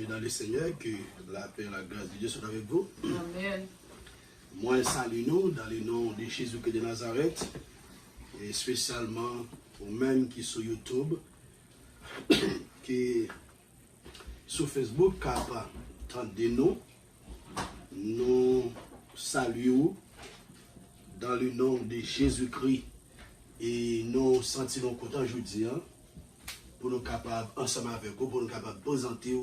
dans le Seigneur, que la paix et la grâce de Dieu soient avec vous. Amen. Moi, salue nous dans le nom de Jésus-Christ de Nazareth, et spécialement aux mêmes qui sont sur YouTube, qui sur Facebook, car tant de nous saluons dans le nom de Jésus-Christ et nous sentirons contents aujourd'hui pour nous capables, ensemble avec vous, pour nous capables de présenter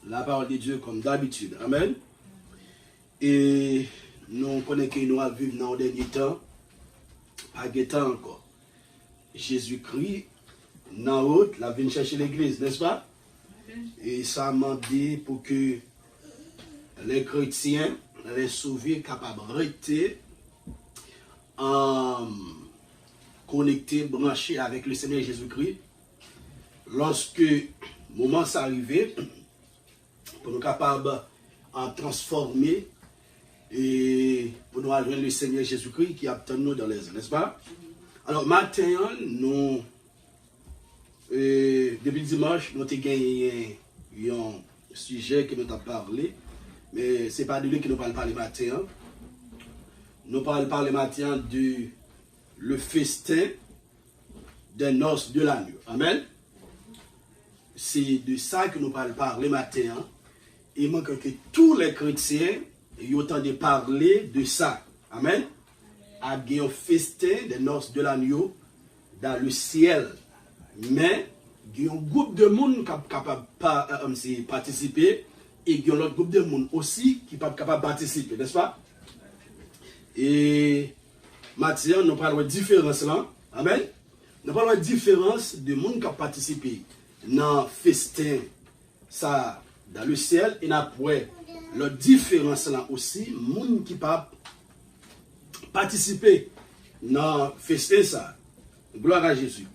la parole de Dieu comme d'habitude. Amen. Et nous connaissons que nous avons vécu dans le dernier temps, pas de temps encore. Jésus-Christ, dans haute, la vient chercher l'église, n'est-ce pas? Et ça m'a dit pour que les chrétiens, les sauvés, capables de rester connectés, branchés avec le Seigneur Jésus-Christ. Lorsque le moment s'est arrivé, pour nous capables en transformer et pour nous rejoindre le Seigneur Jésus-Christ qui attend nous dans les airs, n'est-ce pas? Alors, matin, nous, depuis dimanche, nous avons gagné un sujet que nous avons parlé, mais ce n'est pas de lui que nous parlons le matin. Nous parlons le matin du le festin des noces de l'agneau. Amen. C'est de ça que nous parlons le matin. Il manque que tous les chrétiens aient autant de parler de ça. Amen. À un festin des noces de l'agneau dans le ciel. Mais il y a un groupe de monde qui est capable de participer et il y a un autre groupe de monde aussi qui n'est pas capable de participer, n'est-ce pas? Et maintenant, nous parlons de différence là. Amen. Nous parlons de différence de monde qui a participé dans le festin ça, dans le ciel. Et après, la différence là aussi, monde qui pas participer dans le festin ça. Gloire à Jésus.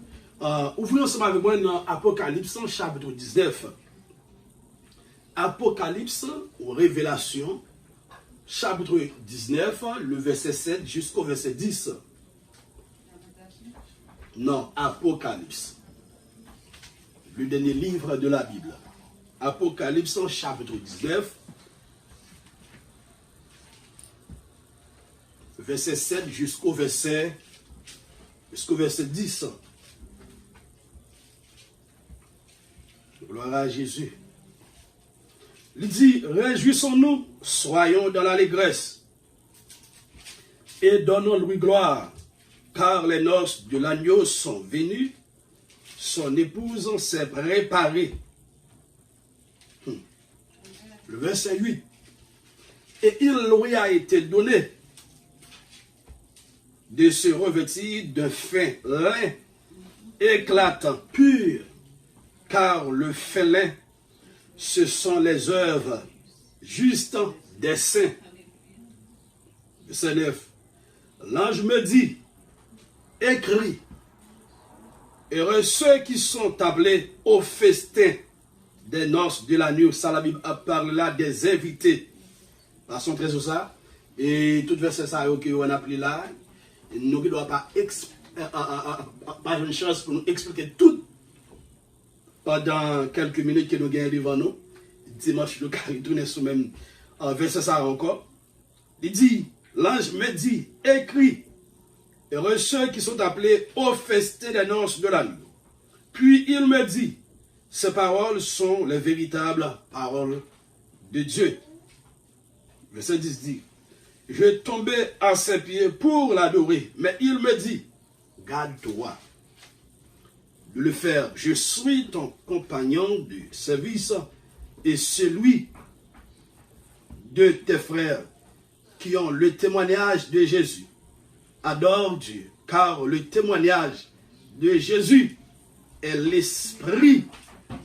Ouvrons ensemble avec moi dans Apocalypse chapitre 19. Apocalypse ou Révélation chapitre 19, le verset 7 jusqu'au verset 10. Non, Apocalypse. Le dernier livre de la Bible. Apocalypse chapitre 19, verset 7 jusqu'au verset 10. Gloire à Jésus. Il dit, réjouissons-nous, soyons dans l'allégresse et donnons-lui gloire, car les noces de l'agneau sont venues, son épouse s'est préparée. Le verset 8. Et il lui a été donné de se revêtir d'un fin lin éclatant, pur, car le fin lin, ce sont les œuvres justes des saints. Verset 9. L'ange me dit, écris, heureux ceux qui sont appelés au festin des noces de l'agneau. Ça, la Bible parle là des invités. Passons très sur ça. Et tout verset ça qu'on a appelé là, nous ne devons pas une chance pour nous expliquer tout pendant quelques minutes que nous gagnons devant nous. Dimanche, nous allons tourner sur le même verset ça encore. Il dit, l'ange me dit, écris, heureux ceux qui sont appelés au festin des noces de l'agneau. Puis il me dit, ces paroles sont les véritables paroles de Dieu. Verset 10 dit, je tombais à ses pieds pour l'adorer, mais il me dit, garde-toi de le faire. Je suis ton compagnon de service et celui de tes frères qui ont le témoignage de Jésus. Adore Dieu, car le témoignage de Jésus est l'esprit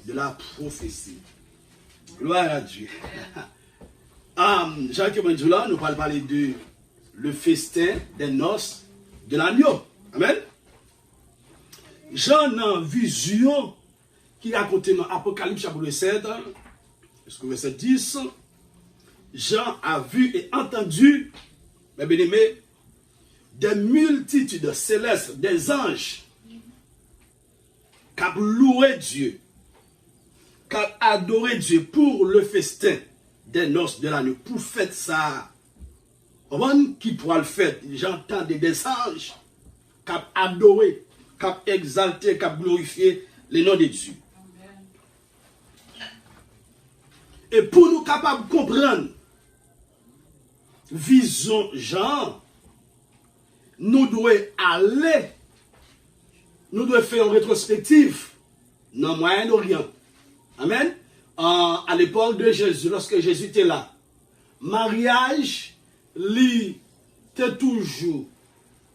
de la prophétie. Gloire à Dieu. Jacques Benjoula nous parle de le festin des noces de l'agneau. Amen. Jean a une vision qui raconte dans Apocalypse chapitre 7, jusqu'au verset 10. Jean a vu et entendu, mes bien-aimés, des multitudes célestes, des anges, qui ont loué Dieu, qu'à adorer Dieu pour le festin des noces de l'agneau. Pour faire ça, qui pourra le faire? J'entends des anges qui adorer, qui exalter, qui glorifier le nom de Dieu. Et pour nous capables de comprendre vision Jean, nous devons aller, nous devons faire une rétrospective dans le Moyen-Orient. Amen. À l'époque de Jésus, lorsque Jésus était là, mariage, il était toujours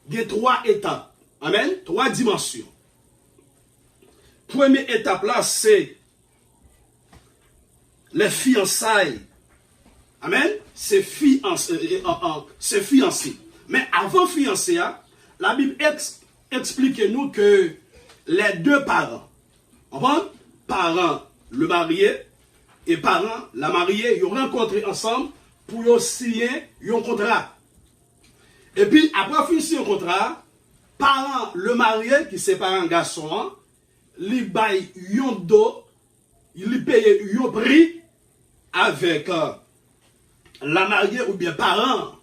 des 3 étapes. Amen. 3 dimensions. Première étape là, c'est les fiançailles. Amen. C'est fiancé. Mais avant fiancé, la Bible explique nous que les 2 parents, parents le marié et parents la mariée, ils ont rencontré ensemble pour signer un contrat. Et puis après signer un contrat, parents le marié qui c'est parent garçon, il baille un dos, il paye un prix avec la mariée ou bien parents.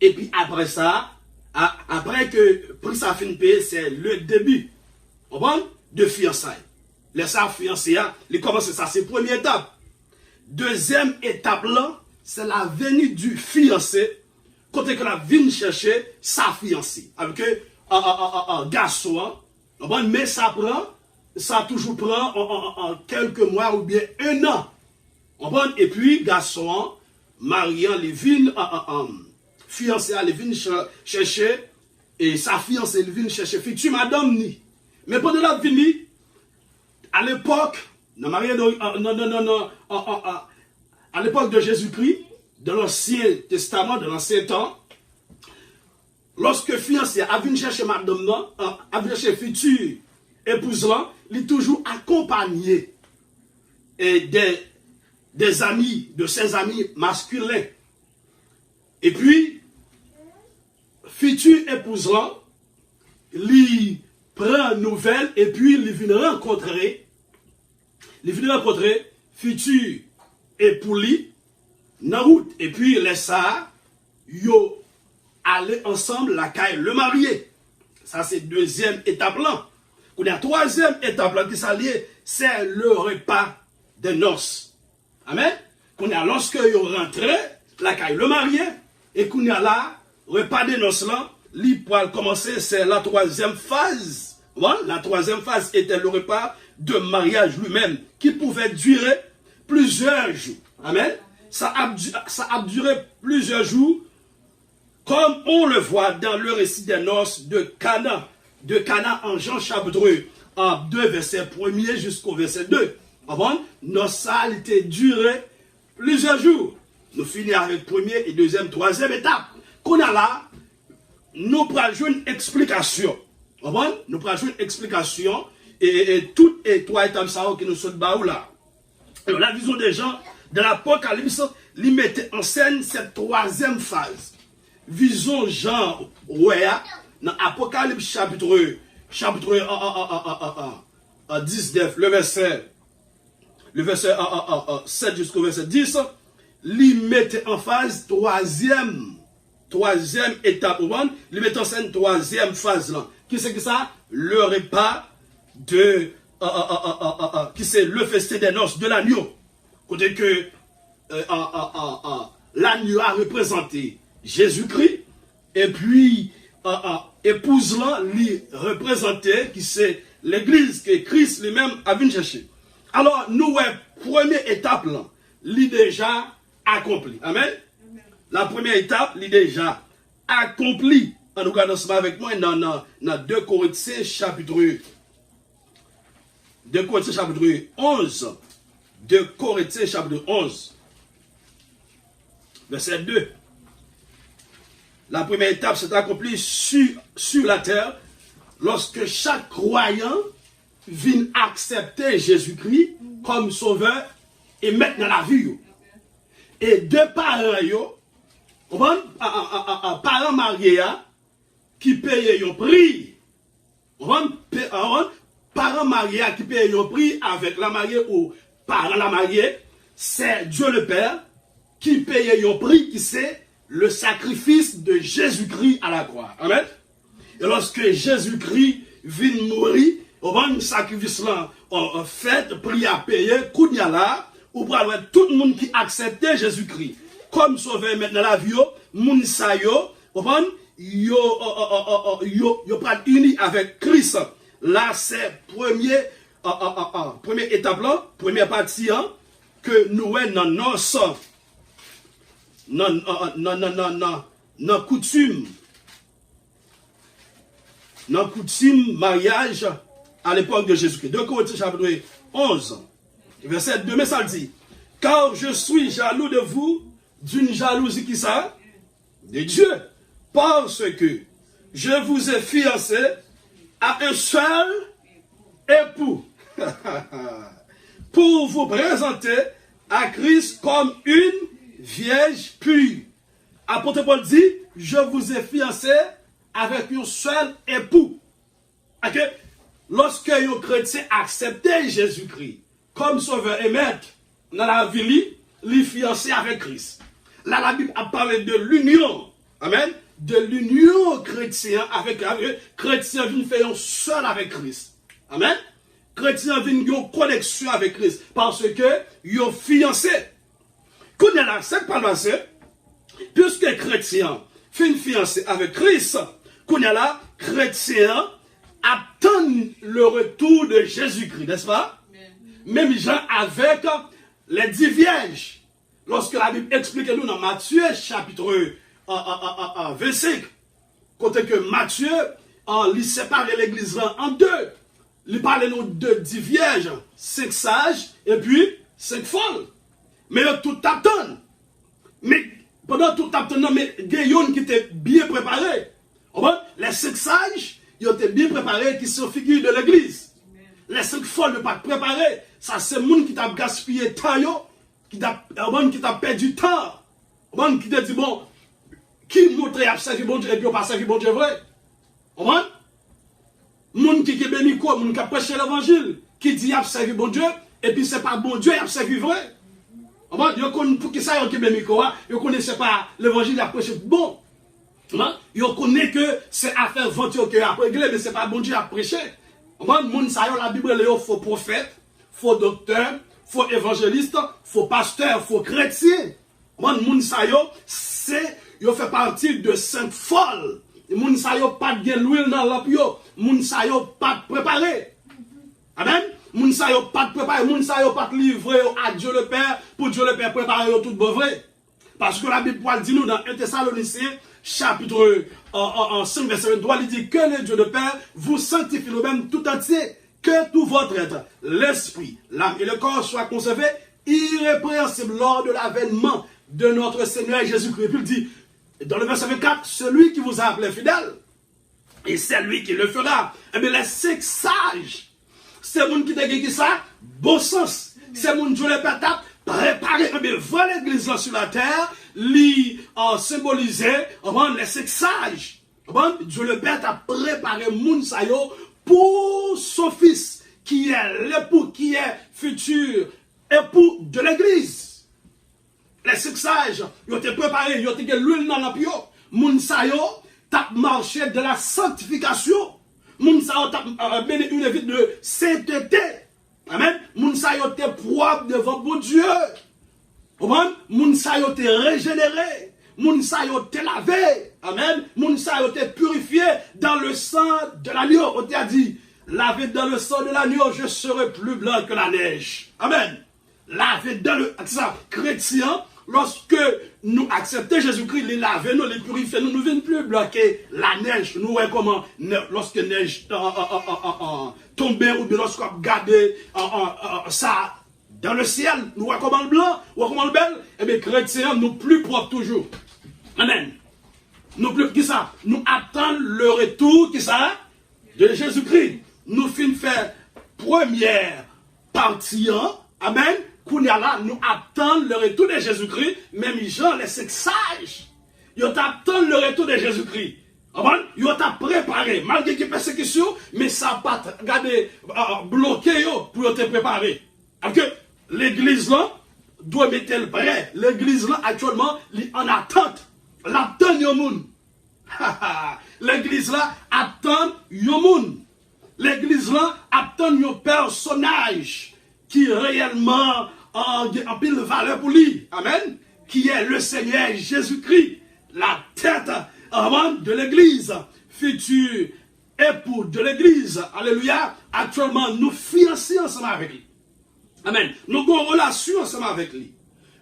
Et puis après ça, après que prix ça fin payer, c'est le début de fiançailles. Les fiancés, ils commencent ça, c'est la première étape. Deuxième étape là, c'est la venue du fiancé, côté que la vient chercher sa fiancée. Avec un garçon, mais ça toujours prend quelques mois ou bien 1 an. Et puis, garçon, mariant, les vignes, fiancé, les vignes chercher, et sa fiancée, les vignes chercher, future madame, ni. Mais pendant la venue, à l'époque, à l'époque de Jésus-Christ, de l'Ancien Testament, de l'Ancien Temps, lorsque fiancé a venu chercher madame, a venu chercher future épouse, il est toujours accompagné et des amis, de ses amis masculins. Et puis, future épouse, il prend nouvelle et puis il vient rencontrer futur époux dans route. Et puis les ça, yo aller ensemble la caille le marié. Ça c'est deuxième étape là. La troisième étape là qui s'allie, c'est le repas des noces. Amen. Lorsque yo rentré la caille le marié et qu'on a là repas des noces là, li pour commencer, c'est la troisième phase. Voilà, la troisième phase était le repas de mariage lui-même qui pouvait durer plusieurs jours. Amen. Ça a duré plusieurs jours, comme on le voit dans le récit des noces de Cana en Jean chapitre 2, verset 1er jusqu'au verset 2. Noces ça a été duré plusieurs jours. Nous finissons avec première et deuxième, troisième étape. Qu'on a là, nous prenons une explication. Nous prenons une explication et toutes les 3 étapes qui nous sont là. Alors, la vision des gens de l'Apocalypse, ils mettent en scène cette troisième phase. Vision Jean, ouais, dans l'Apocalypse chapitre 19, le verset 7 jusqu'au verset 10, ils mettent en phase troisième étape. Ils mettent en scène troisième phase là. Qui c'est que ça? Le repas de qui c'est le festin des noces de l'agneau. Côté que l'agneau a représenté Jésus-Christ et puis épouse là lui représenté qui c'est l'église que Christ lui-même a venu chercher. Alors nous première étape là, lui déjà accompli. Amen. La première étape, lui déjà accompli. En nous regardant cela avec moi dans 2 Corinthiens chapitre 11. 2 Corinthiens chapitre 11. Verset 2. La première étape s'est accomplie sur la terre lorsque chaque croyant vient accepter Jésus-Christ comme sauveur et mettre dans la vie. Et 2 parents, parents mariés, qui payent un prix. Parents mariés qui payent un prix avec la mariée ou parents la mariée, c'est Dieu le Père qui paye un prix qui c'est le sacrifice de Jésus-Christ à la croix. Amen. Et lorsque Jésus-Christ vient mourir, on va un sacrifice là, en fait, prix à payer, kounya là, ou pour avoir tout le monde qui acceptait Jésus-Christ comme sauveur maintenant la vie, moun sa yo, yo pas uni avec Christ. Là, c'est première étape là, première partie hein, que nous avons dans coutume mariage à l'époque de Jésus-Christ. 2 Corinthiens chapitre 11, verset 2, mais ça dit, car je suis jaloux de vous d'une jalousie qui ça de Dieu, parce que je vous ai fiancé à un seul époux pour vous présenter à Christ comme une vierge pure. Apôtre Paul dit, je vous ai fiancé avec un seul époux. Okay? Lorsque les chrétiens acceptaient Jésus-Christ comme sauveur et maître dans la vie, les fiancés avec Christ. Là, la Bible a parlé de l'union. Amen. De l'union chrétien avec chrétien vient faire un seul avec Christ. Amen. Chrétien vient faire une connexion avec Christ parce que ils sont fiancés. Quand il y a là, c'est pas passé, puisque chrétien fait une fiancée avec Christ, quand il y a là, chrétien attend le retour de Jésus-Christ, n'est-ce pas? Même gens avec les 10 vierges. Lorsque la Bible explique nous dans Matthieu chapitre 25, côté que Matthieu, il sépare l'église en deux. Il parle nous de 10 vierges, 5 sages et puis 5 folles. Mais tout attend. Mais pendant tout attend, mais Gayon qui était bien préparé. Les 5 sages, ils étaient bien préparés, qui sont figures de l'église. Les 5 folles ne pas préparés. Ça, c'est le monde qui t'a gaspillé temps, qui t'a perdu temps. Qui t'a dit, bon, qui montre à servir bon Dieu et puis on pas servir bon Dieu vrai. Monde qui est micro, monde qui a prêché l'évangile, qui dit à servir bon Dieu et puis c'est pas bon Dieu à servir vrai. Pour qui ça, qui est micro, ils connaissent pas l'évangile à prêcher bon. Ils connaissent que c'est affaire venture que a réglé, mais c'est pas bon Dieu à prêcher. Monde ça, la Bible, il faut prophète, faux docteur, faux évangéliste, faux pasteur, faux chrétien. Moun sa yo, c'est, yo fait partie de 5 folles. Moun sa yo pas de l'huile dans lampe yo. Moun sa yo pas préparé. Amen. Moun sa yo pas préparé. Moun sa yo pas livré à Dieu le Père pour Dieu le Père préparer tout bon vrai. Parce que la Bible dit nous dans 1 Thessaloniciens chapitre 5 verset 23, il dit que le Dieu le Père vous sanctifie le même tout entier, que tout votre être, l'esprit, l'âme et le corps soient conservés irrépréhensibles lors de l'avènement de notre Seigneur Jésus-Christ. Puis il dit, dans le verset 24, celui qui vous a appelé fidèle, et c'est lui qui le fera. Eh bien, les 5 sages, c'est moun qui te dit ça, bon sens. C'est moun Dieu le Père t'a préparé. Eh bien, voilà l'église sur la terre, lui symbolisé, les 5 sages. Dieu le Père t'a préparé moun sayo pour son fils, qui est l'époux, qui est futur époux de l'église. Les 5 sages, ils ont été préparés, ils ont été l'huile dans la pio. Moun sa yo t'a marché de la sanctification. Moun sa yo t'a mené une vie de sainteté. Amen. Moun sa yo t'es propre devant bon Dieu. Moun sa yo t'es régénéré. Moun sa yo t'es lavé. Amen. Moun sa yo t'es purifié dans le sang de l'agneau. On t'a dit, lavé dans le sang de l'agneau, je serai plus blanc que la neige. Amen. Lavé dans le chrétien. Lorsque nous acceptons Jésus-Christ, les laver, nous les purifier, nous ne venons plus bloquer la neige. Nous voyons comment, lorsque la neige tombe, ou bien lorsqu'on regarde ça dans le ciel, nous voyons comment le blanc, ou comment le bel, et bien chrétiens, nous plus propres toujours. Amen. Nous plus, qui ça? Nous attendons le retour, qui ça? De Jésus-Christ. Nous finissons faire première partie, amen. Là, nous attendons le retour de Jésus-Christ, même Jean, les 5 sages, ils attendent le retour de Jésus-Christ. Ils ont préparé, malgré qu'il y ait persécution, mais ça n'a pas bloqué pour te préparer. l'église là doit mettre le prêt. L'église là actuellement en attente. L'attend yon moun. L'église là attend yon moun. L'église là attend yon personnage qui réellement a pile de valeur pour lui. Amen. Qui est le Seigneur Jésus-Christ, la tête de l'église, futur époux de l'église. Alléluia. Actuellement, nous fiancés ensemble avec lui. Amen. Nous avons une relation ensemble avec lui.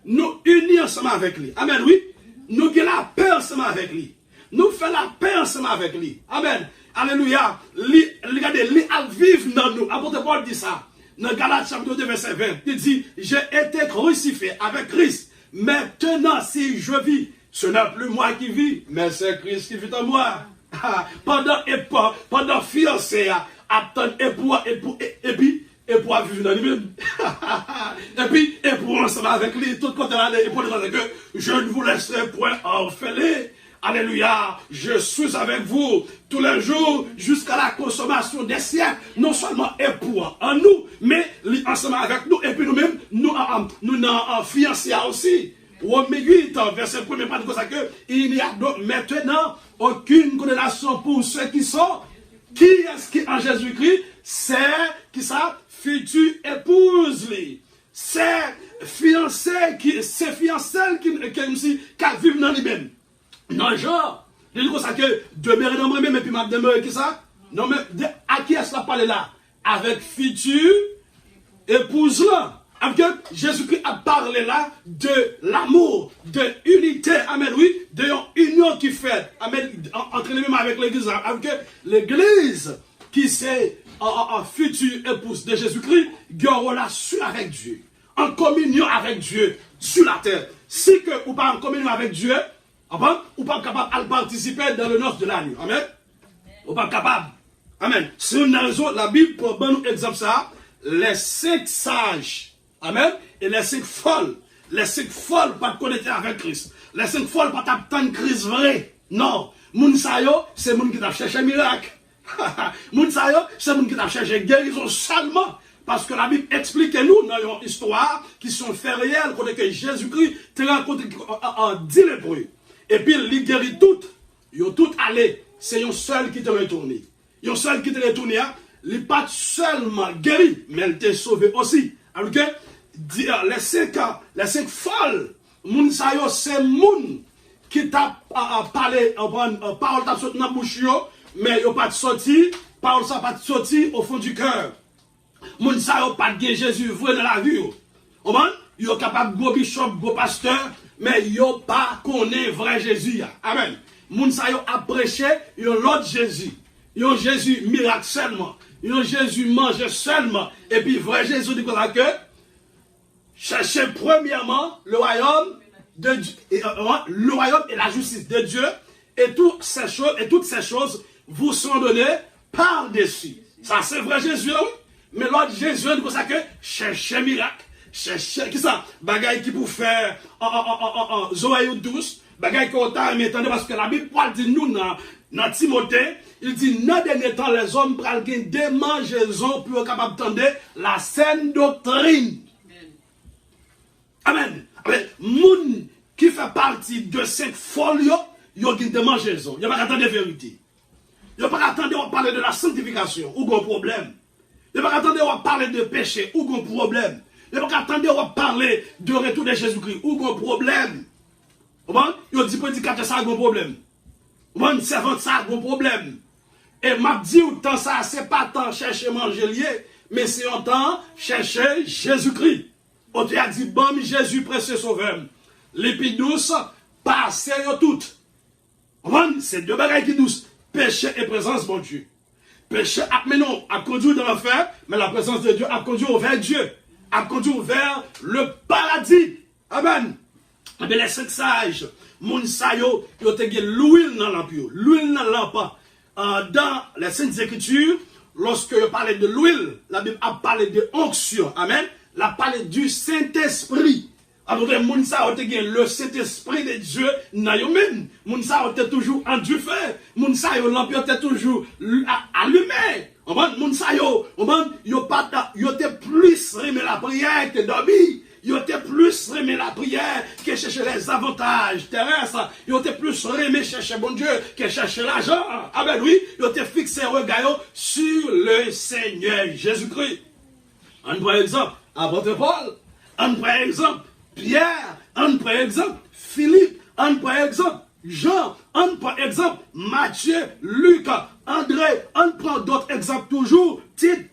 Nous unis ensemble avec lui. Amen, oui. Nous avons la paix ensemble avec lui. Nous faisons la paix ensemble avec lui. Amen. Alléluia. Regardez, lui a vivre dans nous. Apôtre Paul dit ça. Dans Galates chapitre 2, verset 20. Il dit, j'ai été crucifié avec Christ. Maintenant, si je vis, ce n'est plus moi qui vis, mais c'est Christ qui vit en moi. Pendant fiancé, attendre époux et puis époux à vivre dans lui-même. Et puis époux ensemble avec lui, tout côté là, et pour dire que je ne vous laisserai point orphelin. Alléluia, je suis avec vous tous les jours jusqu'à la consommation des siècles. Non seulement époux en nous, mais ensemble avec nous, et puis nous-mêmes, nous en fiancés aussi. Romains 8, verset 1er, pas de ça que il n'y a donc maintenant aucune condamnation pour ceux qui sont. Qui est-ce qui en Jésus-Christ? C'est qui ça? Future épouse. C'est fiancé qui vivent dans lui-même. Non, genre, je dis comme ça que demeurer dans moi-même et puis m'a demeuré qui ça? Non, mais à qui est-ce qu'on parle là? Avec future épouse là. Avec Jésus-Christ a parlé là de l'amour, de l'unité, amen, oui, de l'union qui fait, amen, entre les mêmes avec l'église, avec l'église qui c'est en future épouse de Jésus-Christ, qui a une relation avec Dieu, en communion avec Dieu sur la terre. Si que ou pas en communion avec Dieu, ou pas capable de participer dans le noce de l'année, amen, ou pas capable, amen. C'est une raison, la Bible pour bon exemple ça, les 5 sages. Amen. Et les 5 folles. Les 5 folles pas de connecter avec Christ. Les 5 folles pas d'attendre Christ vrai. Non. Moun sa yo, c'est moun qui t'a cherché miracle. Moun sa yo, c'est moun qui t'a cherché guérison seulement. Parce que la Bible explique nous dans une histoire qui sont faits réels, côté que Jésus-Christ te rencontré en 10 lépreux. Et puis il guérit toutes. Ils ont toutes allé. C'est un seul qui te retourné. Un seul qui te retourné, il n'est pas seulement guéri, mais il t'a sauvé aussi. Alors que les 5 folles, moun sa yo, c'est moun qui t'a parlé, parole t'a sorti dans la bouche, mais yo pas sorti, parole ça pas sorti au fond du cœur. Moun sa yo pas de Jésus vrai dans la vie. Yo capable go bishop, go pasteur, mais yo pas connaît vrai Jésus. Amen. Moun sa yo a prêché yon l'autre Jésus. Yon Jésus miracle seulement. Yon Jésus mange seulement. Et puis vrai Jésus dit que cherchez premièrement le royaume de Dieu, le royaume et la justice de Dieu, et toutes ces choses vous sont données par-dessus. Ça c'est vrai Jésus, oui. Mais l'autre Jésus dit ça que cherchez miracle, cherchez qui ça, bagaille qui pour faire zoé douce, bagaille qui autant m'étendre parce que la Bible dit nous dans Timothée, il dit dans dernier temps les hommes pral gen démangeaison pour capable d'entendre la saine doctrine. Amen. Amen. Moun qui fait partie de cette folie, il y a une démangeaison. Il n'y a pas attendre de vérité. Il n'y a pas attendre de parler de la sanctification ou un problème. Il n'y a pas attendre de parler de péché ou un problème. Il n'y a pas attendre de parler de retour de Jésus-Christ ou un problème. Il y a dit prédicateur ça a un problème. Mon servant ça a un problème. Et m'a dit autant ça, c'est pas tant chercher manger lié, mais c'est un temps chercher Jésus-Christ. On te a dit, bon, Jésus, précieux sauveur. L'épi douce, passez toutes. C'est deux bagailles qui douces. Péché et présence, bon Dieu. Péché a conduit dans l'enfer, mais la présence de Dieu a conduit vers Dieu. A conduit vers le paradis. Amen. Mais les 5 sages, moun sa yo, yo te gen l'huile dans lampe. L'huile dans lampe. Dans les Saintes Écritures, lorsque je parlais de l'huile, la Bible a parlé de onction. Amen. La parlé du Saint-Esprit. Alors, moun sa yo te gen le Saint-Esprit de Dieu nan yo men. Moun sa yo te toujours en du feu. Moun sa yo lampe te toujours allumé. On va moun sa yo, yo te plus remet la prière que dormi. Yo te plus remet la prière que chercher les avantages terrestres. Yo te plus remet chercher bon Dieu que chercher l'argent. Ah ben oui, yo te fixé regard sur le Seigneur Jésus-Christ. On prend exemple, apôtre Paul. On prend exemple, Pierre. On prend exemple, Philippe. On prend exemple, Jean. On prend exemple, Matthieu, Luc, André. On prend d'autres exemples toujours.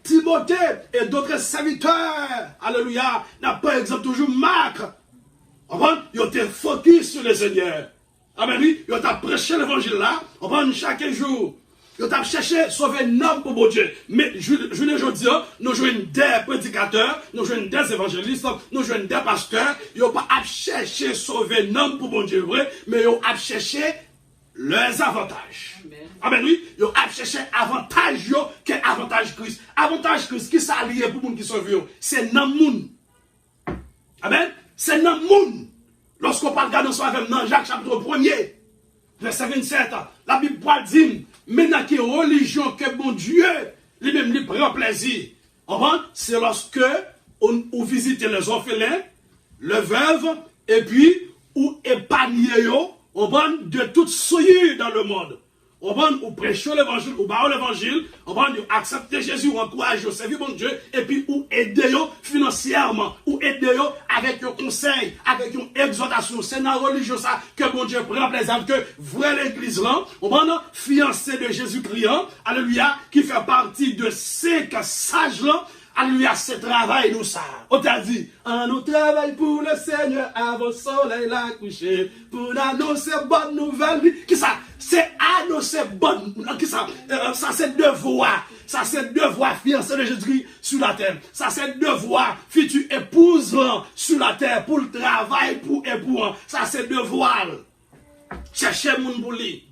Timothée et d'autres serviteurs. Alléluia. On prend exemple toujours Marc. Ils ont été focus sur le Seigneur. Amen. Oui, ils ont prêché l'évangile là. On prend chaque jour. Ils ont cherché sauver un homme pour mon Dieu. Mais je ne dis pas, nous jouons des prédicateurs, nous jouons des évangélistes, nous jouons des pasteurs. Ils n'ont pas cherché sauver un homme pour mon Dieu, vrai, mais ils ont cherché leurs avantages. Amen, oui, ils ont cherché avantage que avantage Christ. Avantage Christ qui s'allie pour les gens qui sauvent, c'est dans le monde. Amen, c'est dans le monde. Lorsqu'on parle de ça avec Jacques chapitre 1er, verset 27, la Bible dit, maintenant qu'il y a une religion que mon Dieu lui-même lui prend plaisir. C'est lorsque on visite les orphelins, les veuves, et puis on épargne de toute souillure dans le monde. On prêche l'évangile, on parle l'évangile, on accepte Jésus, on encourage, on servir mon Dieu, et puis on aide financièrement, on aide avec un conseil, avec une exhortation. C'est dans la religion ça que mon Dieu prend plaisir, que vrai l'église là, on a fiancé de Jésus-Christ, alléluia, qui fait partie de ces sages là. Alléluia, ce travail nous ça. On t'a dit, nous travaillons pour le Seigneur avant le soleil la coucher, pour annoncer bonne nouvelle. Qui ça? C'est annoncer bonne. Qui ça? Ça c'est devoir. Ça c'est devoir fiancé de Jésus-Christ sur la terre. Ça c'est devoir future épouse sur la terre pour le travail, pour époux. Ça c'est devoir. Chercher mon pour lui.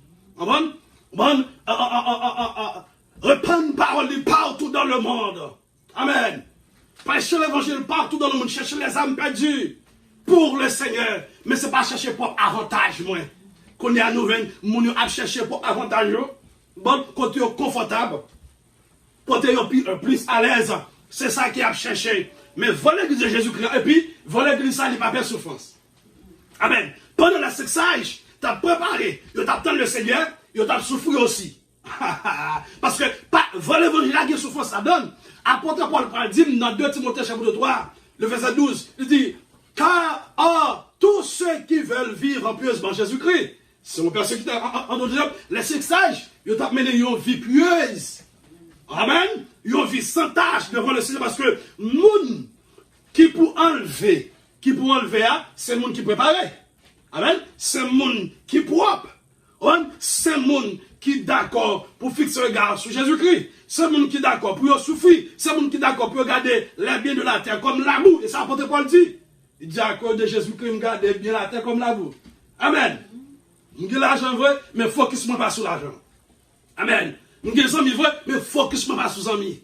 Répandre parole partout dans le monde. Amen. Prêcher l'évangile partout dans le monde, chercher les âmes perdues pour le Seigneur. Mais ce n'est pas chercher pour avantage, moi. Qu'on est à nous, nous avons cherché pour avantage. Bon, côté confortable, côté plus à l'aise. C'est ça qu'il a cherché. Mais voler l'église de Jésus-Christ, et puis voler l'église, ça n'est pas de souffrance. Amen. Pendant la sexage, tu as préparé, tu as attendu le Seigneur, tu as souffert aussi. Parce que voler l'évangile, la souffrance, ça donne. Apôtre Paul dit dans 2 Timothée chapitre 3, le verset 12, il dit, car tous ceux qui veulent vivre pieusement Jésus-Christ, c'est mon persécuteur, en d'autres termes, les sages, ils ont amené une vie pieuse. Amen. Une vie sans tâche devant le Seigneur, parce que moun qui pour enlever, c'est moun qui prépare. Amen. C'est moun qui propre. C'est moun qui d'accord pour fixer le regard sur Jésus-Christ. C'est moun qui d'accord pour souffrir. C'est moun qui d'accord pour regarder les biens de la terre comme l'amour. Et ça apôtre Paul dit. Il dit à cause de Jésus-Christ, regarde bien la terre comme l'amour. Amen. Nous avons l'argent vrai, mais focus-moi pas sur l'argent. Amen. Nous avons les amis vrai, mais focus-moi pas sur les amis.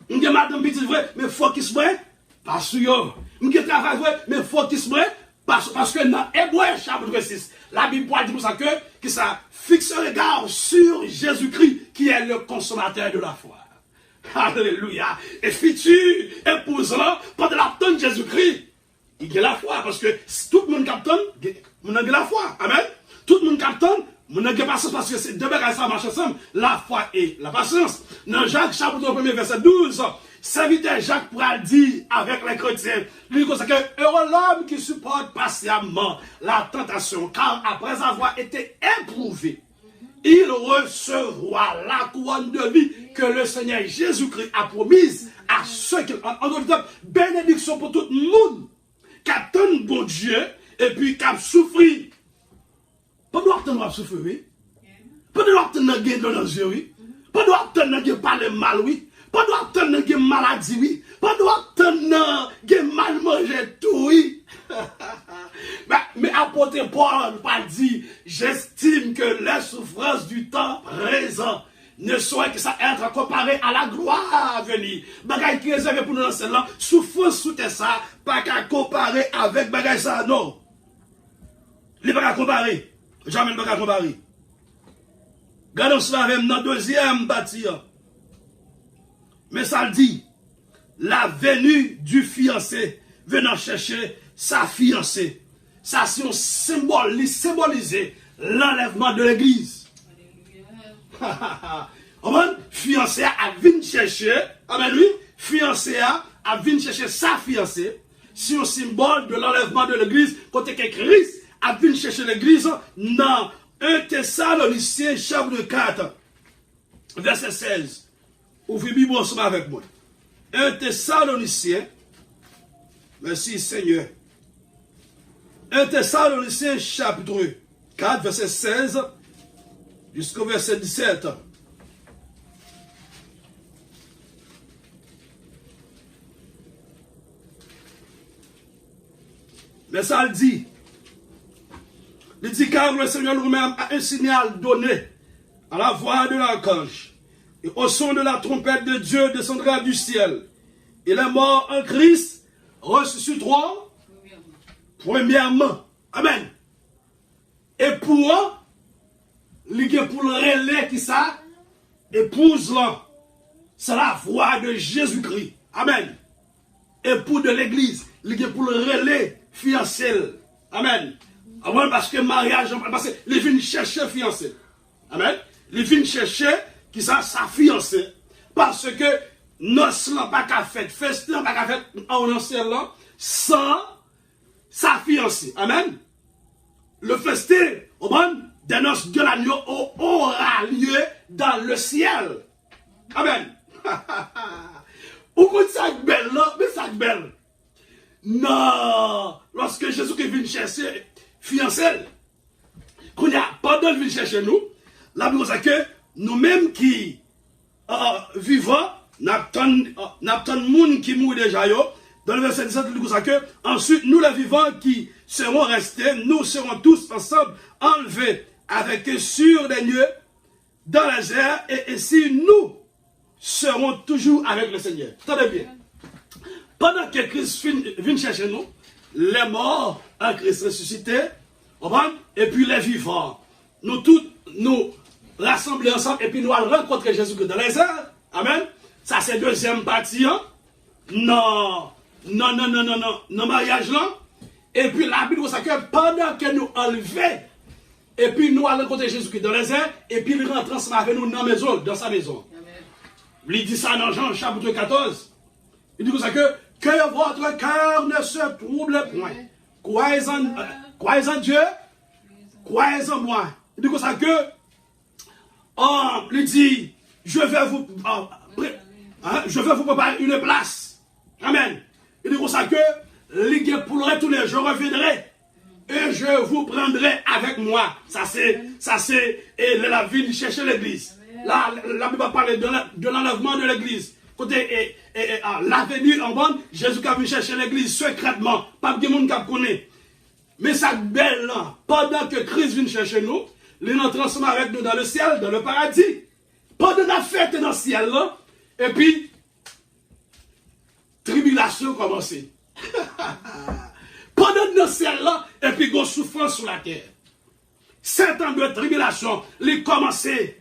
Nous avons madame petite vrai, mais focus-moi pas sur eux. Nous avons travail vrai, mais focus-moi parce que dans Hébreux chapitre 6, la Bible dit pour ça que ça fixe le regard sur Jésus-Christ qui est le consommateur de la foi. Alléluia. Et futur épouse là, pendant la tonne de Jésus-Christ, il y a la foi parce que tout le monde capte, on a la foi. Amen. Tout le monde capte, on a la patience parce que c'est deux bagages ça marche ensemble, la foi et la patience. Dans Jacques chapitre 1 verset 12, serviteur Jacques pourra dire avec les chrétiens, lui dit que heureux l'homme qui supporte patiemment la tentation, car après avoir été éprouvé, il recevra la couronne de vie que le Seigneur Jésus-Christ a promise à ceux qui, en d'autres termes, bénédiction pour tout le monde, qui attend bon Dieu et puis qui a souffert. Pendant que tu as souffert, oui. Pendant que tu as gagné dans les yeux, oui. Pendant que tu as parlé mal, oui. Pendant que tu as gagné maladie, oui. Pendant que tu as gagné mal mangé tout, oui. Mais apôtre Paul dit, j'estime que les souffrances du temps présent ne saurait que ça être comparé à la gloire à venir. Bagay qui est réservé pour nous dans celle-là, souffrance sous ça, pas qu'à comparer avec bagay ça, non. Les bagay comparer. Jamais le bagay comparer. Regardons cela avec dans deuxième bâtiment. Mais ça le dit, la venue du fiancé venant chercher sa fiancée. Ça, c'est un symbole, il symbolisait l'enlèvement de l'église. Amen. Fiancé a venu chercher, amen, oui, fiancé a venu chercher sa fiancée. C'est un symbole de l'enlèvement de l'église. Côté que Christ a venu chercher l'église dans 1 Thessaloniciens chapitre 4, verset 16. Ouvrez Bible ensemble avec moi. 1 Thessaloniciens, merci Seigneur. 1 Thessaloniciens chapitre 4, verset 16 jusqu'au verset 17. Mais ça le dit. Il dit car le Seigneur lui-même a un signal donné à la voix de l'archange. Et au son de la trompette de Dieu descendra du ciel. Et les morts en Christ ressusciteront premièrement. Amen. Et pour le relais qui ça, épouse là, c'est la voix de Jésus-Christ. Amen. Et pour de l'église, pour le relais fiancé. Amen. Amen. Parce que mariage, parce qu'il vient chercher fiancé. Amen. Il vient chercher qui ça, sa fiancée. Parce que noce n'a pas qu'à faire, festin n'a pas qu'à faire en ancien là, sans sa fiancée. Amen. Le festin, amen, des noces de l'agneau aura lieu dans le ciel. Amen. Ou quand ça belle là, mais ça belle. Non, lorsque Jésus qui vient chercher fiancé, qu'on y a pendant qu'il vient chercher nous, la Bible dit que nous-mêmes qui vivons, n'attendons monde qui mourent déjà yo. Dans le verset 17, il dit que ensuite nous les vivants qui serons restés, nous serons tous ensemble enlevés avec eux sur les nuées dans les airs, et ainsi nous serons toujours avec le Seigneur. Tenez bien. Pendant que Christ vient chercher nous, les morts en Christ ressuscités, et puis les vivants, nous tous nous rassembler ensemble et puis nous allons rencontrer Jésus-Christ dans les airs. Amen. Ça c'est deuxième partie. Hein? Non, mariage là. Et puis la Bible dit que pendant que nous enlevons, et puis nous allons rencontrer Jésus-Christ dans les airs, et puis il rentre ensemble avec nous dans la maison, dans sa maison. Amen. Il dit ça dans Jean chapitre 14. Il dit que votre cœur ne se trouble point. Croyez en Dieu, croyez en moi. Il dit que il dit, je vais vous préparer une place. Amen. Il dit comme ça que, pour tous les jours, je reviendrai et je vous prendrai avec moi. Ça c'est la vie de chercher l'église. Là, la Bible parle de l'enlèvement de l'église. Côté l'avenir en bande, Jésus qui a venu chercher l'église secrètement. Pas de monde qui connaît. Mais ça belle là, pendant que Christ vient chercher nous, il entre ensemble avec nous dans le ciel, dans le paradis. Pendant la fête dans le ciel là, et puis, tribulation commence. Pendant le ciel là, et puis, il y a souffrance sur la terre. 7 ans de tribulation, il commençait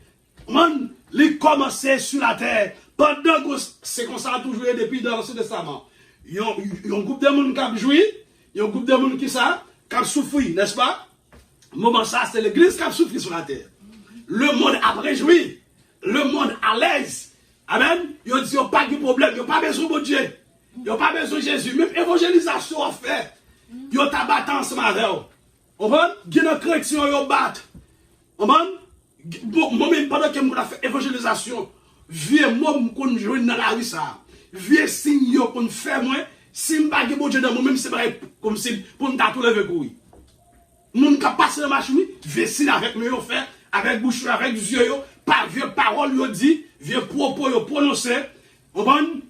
sur la terre. Pendant que c'est comme ça toujours depuis dans l'Ancien Testament. Il y a un groupe de monde qui a joui, il y a un groupe de monde qui a souffri, n'est-ce pas? Moment ça, c'est l'église qui a souffri sur la terre. Le monde a réjoui. Le monde à l'aise. Amen. Ils ont dit, il n'y a pas de problème. Il n'y a pas besoin de Dieu. Il n'y a pas besoin de Jésus. Même évangélisation a fait. Ils ont tabattu ensemble avec eux. Vous comprenez? Il y a une chrétien qui bat. Vous comprenez? Moi-même, pendant que je fais évangélisation, vieux moi, je joue dans la rue, ça. Vieux signe qu'on fait, moi. Si je ne suis pas Dieu dans moi-même, c'est vrai comme si pour nous tout lever pour lui. Moun qui passe dans la machine, vieux signe avec nous, fait, avec bouche, avec yeux, par vieux paroles, yo dit, vieux propos, yo prononcé.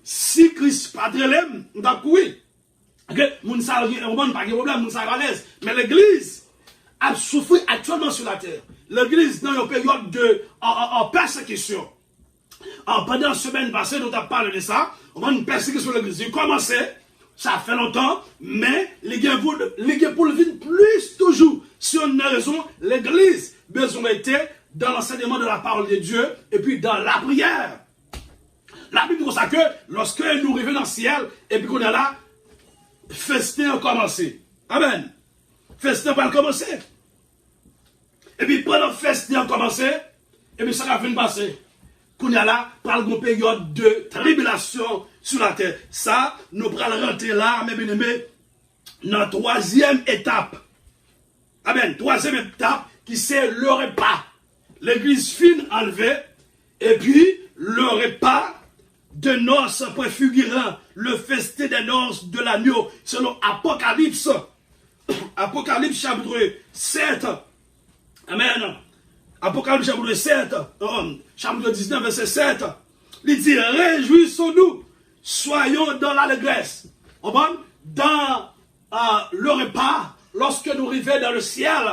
Si Christ pas de l'aime, on va courir. Moun sa, on va pas de problème, moun sa à l'aise. Mais l'église a souffert actuellement sur la terre. L'église dans une période de persécution. Pendant la semaine passée, nous avons parlé de ça. On va une persécution de l'église. Il commençait, ça fait longtemps, mais les gars pour le vivre plus toujours. Si on a raison, l'église besoin était dans l'enseignement de la parole de Dieu et puis dans la prière. La Bible dit ça que lorsque nous revenons dans le ciel, et puis qu'on est là, festin a commencé. Amen. Festin va commencer. Et puis pendant le festin a commencé, et puis ça va venir passer. Qu'on est là, par une période de tribulation sur la terre. Ça, nous allons rentrer là, mes bien-aimés, dans la troisième étape. Amen. Troisième étape, qui c'est le repas. L'église fine enlevée, et puis le repas de noces préfigurant le festin des noces de l'agneau, selon Apocalypse. Apocalypse chapitre 7. Amen. Apocalypse chapitre 7, chapitre 19, verset 7. Il dit, réjouissons-nous, soyons dans l'allégresse. Dans le repas, lorsque nous arrivons dans le ciel,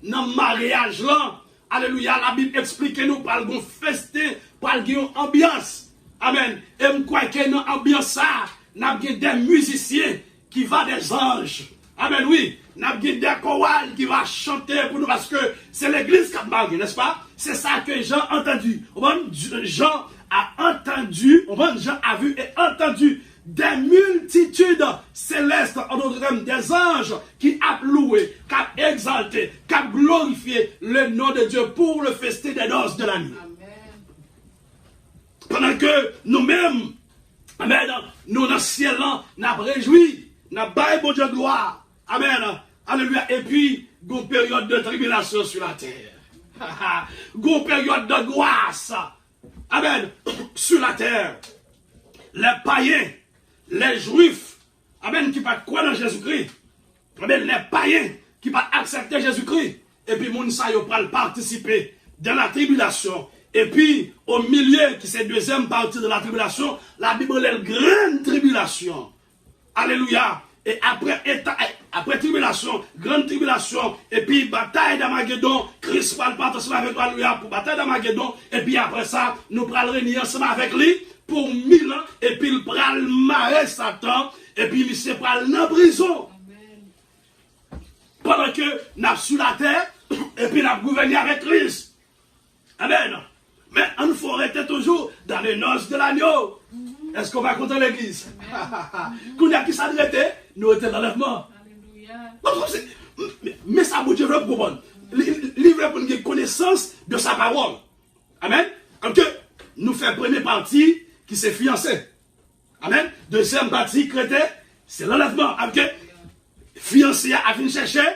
dans le mariage là, alléluia, la Bible explique nous par le festin, par une ambiance. Amen. Et je crois que dans l'ambiance ça, nous avons des musiciens qui vont des anges. Amen, oui. Nous avons des chorales qui vont chanter pour nous parce que c'est l'église qui a marqué, n'est-ce pas? C'est ça que Jean a entendu. Jean a entendu, Jean a vu et entendu des multitudes célestes, en d'autres termes, des anges qui a loué, qui a exalté, qui a glorifié le nom de Dieu pour le festin des noces de la nuit. Pendant que nous-mêmes, amen, nous dans le ciel, nous avons réjoui, nous avons baillé bon Dieu gloire. Amen. Alléluia. Et puis, une période de tribulation sur la terre. Une période de grâce. Amen. Sur la terre. Les païens, les juifs, amen, qui ne pas croire dans Jésus-Christ. Amen. Les païens qui ne pas accepter Jésus-Christ. Et puis, moun sa yo pral participer dans la tribulation. Et puis, au milieu, qui c'est la deuxième partie de la tribulation, la Bible est grande tribulation. Alléluia. Et après tribulation, grande tribulation, et puis bataille d'Armageddon, Christ va partir avec alléluia pour bataille d'Armageddon, et puis après ça, nous allons réunir ensemble avec lui pour 1000 ans, et puis il va marrer Satan, et puis il se prend en prison. Amen. Pendant que nous sommes sur la terre, et puis nous avons gouverné avec Christ. Amen. Mais on faut rester toujours dans les noces de l'agneau. Est-ce qu'on va compter l'église? Qu'on a qui s'adressait, nous étions dans l'enlèvement. Mais ça, vous Dieu veut comprendre. Livre pour une connaissance de sa parole. Amen. Donc, nous faisons première partie qui s'est fiancé. Amen. Deuxième partie, chrétien, c'est l'enlèvement. Fiancé a fini chercher,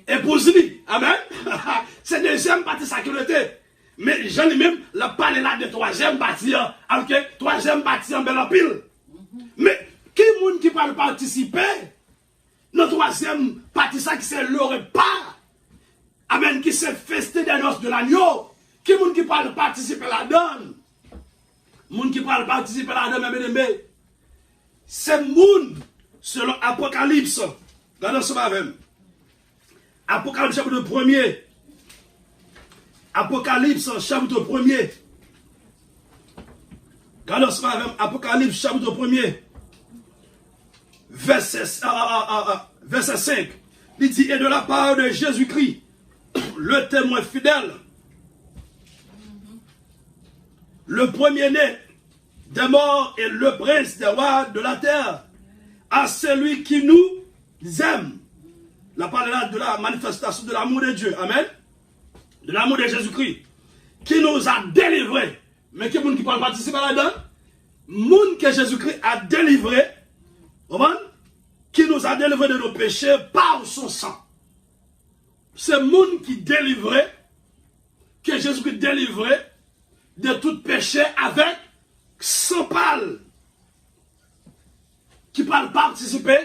épouse-lui. Amen. C'est deuxième partie sécurité. Mais j'en ai même la parlé là de troisième partie, troisième partie en bel pile. Mais qui monde qui peut participer dans troisième partie ça qui c'est le repas, amen, qui c'est festin des noces de l'agneau, qui monde qui peut participer là-dedans, monde qui peut participer là-dedans, mes bien-aimés, c'est monde selon Apocalypse, regardez ça avec Apocalypse chapitre 1er. Apocalypse chapitre 1er. Regardons ça avec Apocalypse chapitre 1er. Verset 5. Il dit, et de la part de Jésus-Christ, le témoin fidèle, le premier-né des morts et le prince des rois de la terre, à celui qui nous aime. La parole là de la manifestation de l'amour de Dieu. Amen. De l'amour de Jésus-Christ, qui nous a délivrés. Mais qui est-ce qui peut participer là-dedans? Monde que Jésus-Christ a délivré, qui nous a délivrés de nos péchés par son sang. C'est monde qui délivrait, que Jésus-Christ délivrait de tout péché avec son pâle, qui peut participer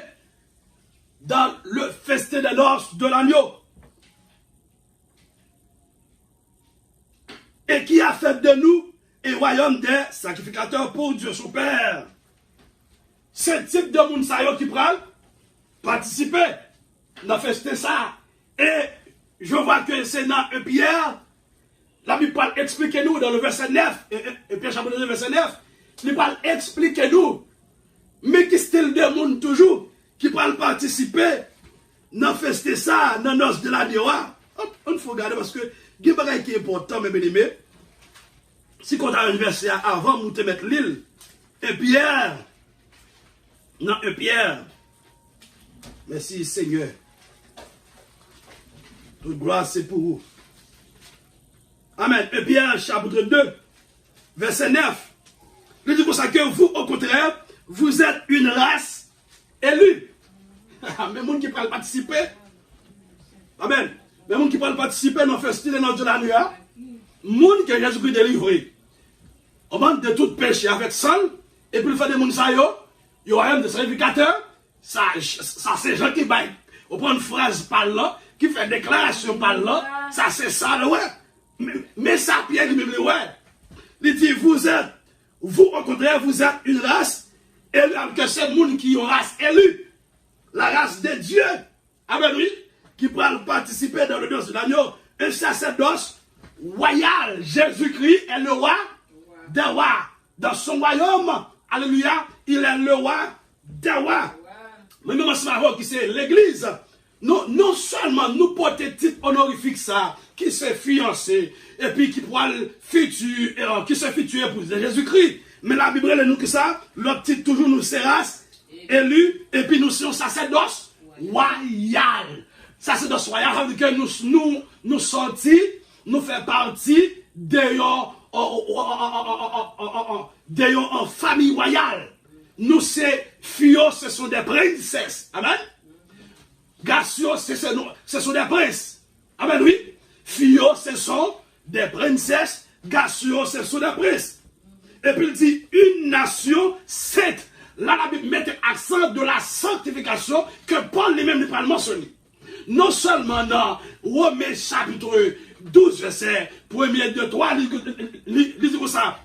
dans le festin des noces de l'agneau. Et qui a fait de nous un royaume des sacrificateurs pour Dieu son Père. Ce type de monde qui prend participer dans le festin ça. Et je vois que c'est dans 1 Pierre, la Bible parle expliquer nous dans le verset 9, et Pierre chapitre 2 verset 9, il parle expliquer nous, mais qui style de monde toujours, qui parle participer dans le festin ça, dans nos de la Dioa. On faut regarder parce que il y a qui est important, mes bien-aimés. Si on a un verset avant, nous te mettre l'île, 1 Pierre. Non, 1 Pierre. Merci Seigneur. Toute gloire c'est pour vous. Amen. 1 Pierre chapitre 2, verset 9. Il dit pour ça que vous, au contraire, vous êtes une race élue. Mais les gens qui peuvent participer. Amen. Mais les gens qui peuvent participer dans le festival de la nuit. Les gens qui ont Jésus-Christ délivré. On manque de tout péché avec sang. Et puis, il fait des gens, il y a un sacrificateur. Ça c'est gens qui baillent. On prend une phrase par là, qui fait une déclaration par là. Ça, c'est ça, ouais. Mais ça, Pierre, il me dit, ouais. Il dit, vous, au contraire, vous êtes une race élue. Que c'est le monde qui est une race élue. La race de Dieu. Amen, oui. Qui peut participer dans le dos de l'agneau. Un sacerdoce royal. Jésus-Christ est le roi des rois. Dans son royaume, alléluia, il est le roi des rois. Mais même ce matin, qui c'est l'église, non seulement nous porter titre honorifique ça, qui s'est fiancé, et puis qui pourra le futur, qui se futur épouse de Jésus-Christ. Mais la Bible, elle nous que ça, le titre toujours nous sera élu, et puis nous sommes sacerdoce royal. Sacerdoce royal, ça veut dire que nous sortis, nous faisons partie d'ailleurs en famille royale. Nous, c'est filles, ce sont des princesses. Amen. Garçons, ce sont des princes. Amen, oui. Filles, ce sont des princesses. Garçons, ce sont des princes. Et puis il dit, une nation sainte. Là, la Bible met l'accent de la sanctification que Paul lui-même n'est pas mentionné. Non seulement dans Romains chapitre 12, verset 1er, 2, 3, il dit comme ça.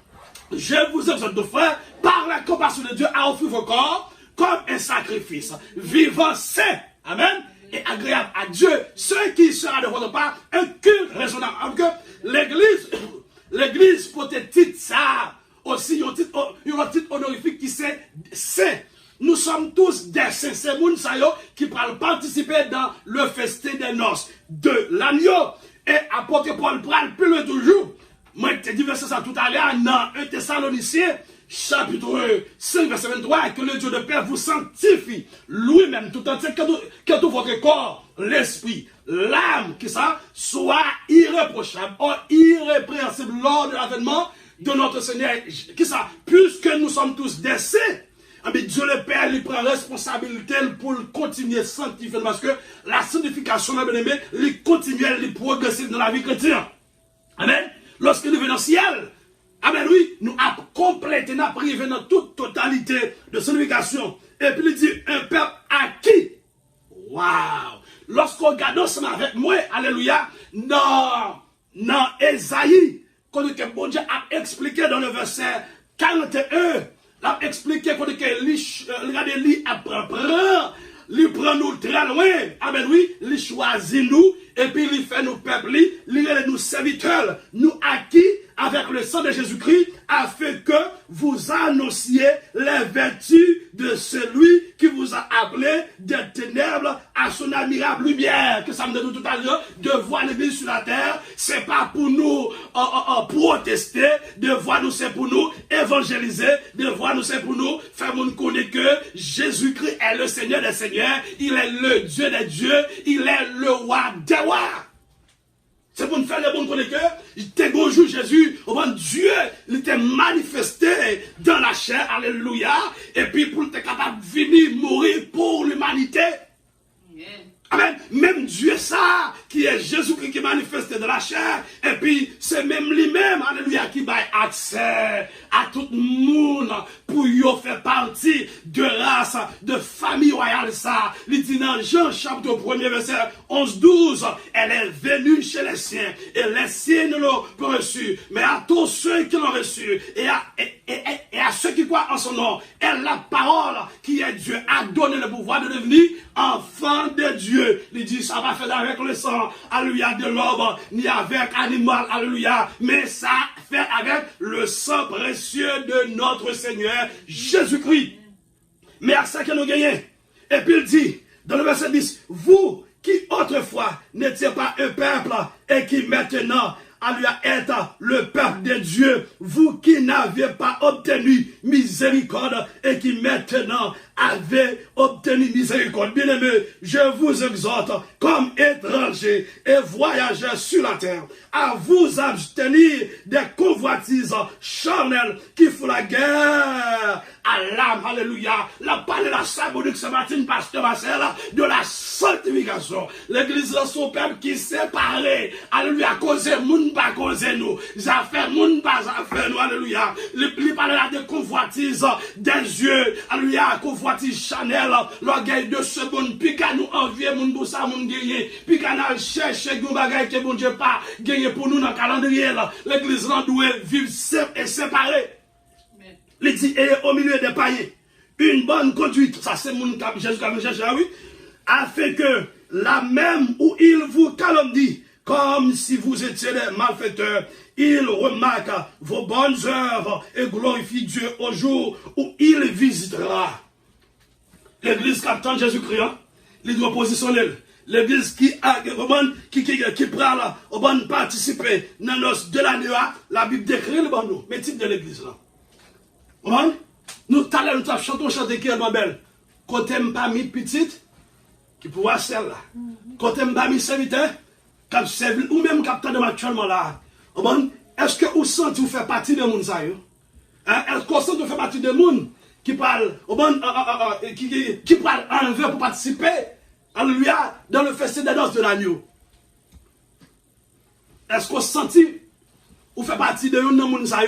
Je vous exhorte de frères, par la compassion de Dieu, à offrir vos corps comme un sacrifice vivant, saint, amen, et agréable à Dieu, ce qui sera de votre part un culte raisonnable. L'église peut-être titre ça aussi, un titre honorifique qui c'est saint. Nous sommes tous des saints, c'est moun sa yo qui peuvent participer dans le festin des noces de l'agneau. Et apôtre Paul pral plus loin toujours. Moi, je te dis ça tout à l'heure dans 1 Thessaloniciens, chapitre 5, verset 23, que le Dieu de paix vous sanctifie lui-même tout entier, que tout votre corps, l'esprit, l'âme, que ça soit irréprochable, irrépréhensible lors de l'avènement de notre Seigneur. Que ça, puisque nous sommes tous des saints, mais Dieu le Père lui prend responsabilité pour continuer à sanctifier, parce que la sanctification, il continue à progresser dans la vie chrétienne. Amen. Lorsque nous venons au ciel, amen, oui, nous avons complété, nous avons privé dans toute totalité de sanctification. Et puis il dit, un peuple acquis. Waouh! Lorsqu'on regarde ensemble avec moi, alléluia, dans Ésaïe, quand bon Dieu a expliqué dans le verset 41, il a expliqué quand il prend nous très loin, amen, oui, il choisit nous, et puis il fait nous peuple, il est nous serviteurs, nous acquis avec le sang de Jésus-Christ, afin que vous annonciez les vertus de celui qui vous a appelé des ténèbres à son admirable lumière. Que ça me donne tout à l'heure, de voir l'église sur la terre, c'est pas pour nous protester, de voir nous c'est pour nous évangéliser, de voir nous c'est pour nous faire nous connaître que Jésus-Christ est le Seigneur des Seigneurs, il est le Dieu des dieux, il est le roi des rois. C'est pour nous faire le bon connaisseur. Il était bonjour Jésus. Dieu, il était manifesté dans la chair. Alléluia. Et puis pour être capable de venir mourir pour l'humanité. Amen. Même Dieu ça, qui est Jésus-Christ qui est manifesté dans la chair. Et puis c'est même lui-même, alléluia, qui va accès à tout le monde pour y faire partie de race, de famille royale ça. Il dit dans Jean chapitre 1er verset 11-12, elle est venue chez les siens et les siens ne l'ont pas reçu. Mais à tous ceux qui l'ont reçu et à ceux qui croient en son nom, elle la parole qui est Dieu a donné le pouvoir de devenir enfant de Dieu. Il dit ça va faire avec le sang, alléluia, de l'homme, ni avec animal, alléluia, mais ça fait avec le sang précieux de notre Seigneur Jésus-Christ. Mais à ça que nous gagnons. Et puis il dit, dans le verset 10, vous qui autrefois n'étiez pas un peuple et qui maintenant alléluia, êtes le peuple de Dieu, vous qui n'avez pas obtenu miséricorde et qui maintenant avez obtenu miséricorde. Bien-aimés, je vous exhorte comme étrangers et voyageurs sur la terre à vous abstenir des convoitises charnelles qui font la guerre à l'âme. Alléluia. La parole de la symbolique ce matin, pasteur Marcel, de la sanctification. L'église de son peuple qui s'est parlé. Alléluia. À cause de moun pas cause nous. Affaire moun pas affaire nous. Alléluia. Il parle là de convoitises des yeux. Alléluia. Convoitise Chanel. L'orgueil de ce monde. Puis qu'à nous envier moun pour ça moun gagner. Puis qu'à nous chercher des bagages que bon Dieu pas gagner pour nous dans le calendrier. L'église là doit vivre simple et séparée. Il dit, et au milieu des païens, une bonne conduite, ça c'est mon cap, Jésus qui a cherché, oui, afin que la même où il vous calomnie, comme si vous étiez des malfaiteurs, il remarque vos bonnes œuvres et glorifie Dieu au jour où il visitera. L'église qui attend Jésus-Christ, il doit positionner. L'église qui prend au bon participer dans nos de l'année, la Bible décrit le bon nous, mais type de l'église là. Nous t'allons nous chanter qui est belle. Côté pas mis petite, qui pourra celle-là. Côté pas mis serviteur, qui servi ou même capteur de actuellement là. Est-ce que vous sentez vous faites partie de monde ça? Est-ce que vous sentez vous faites partie de monde qui parle, qui parle envers pour participer, alléluia, dans le festin des noces de l'agneau? Est-ce que vous sentez vous faites partie de monde ça?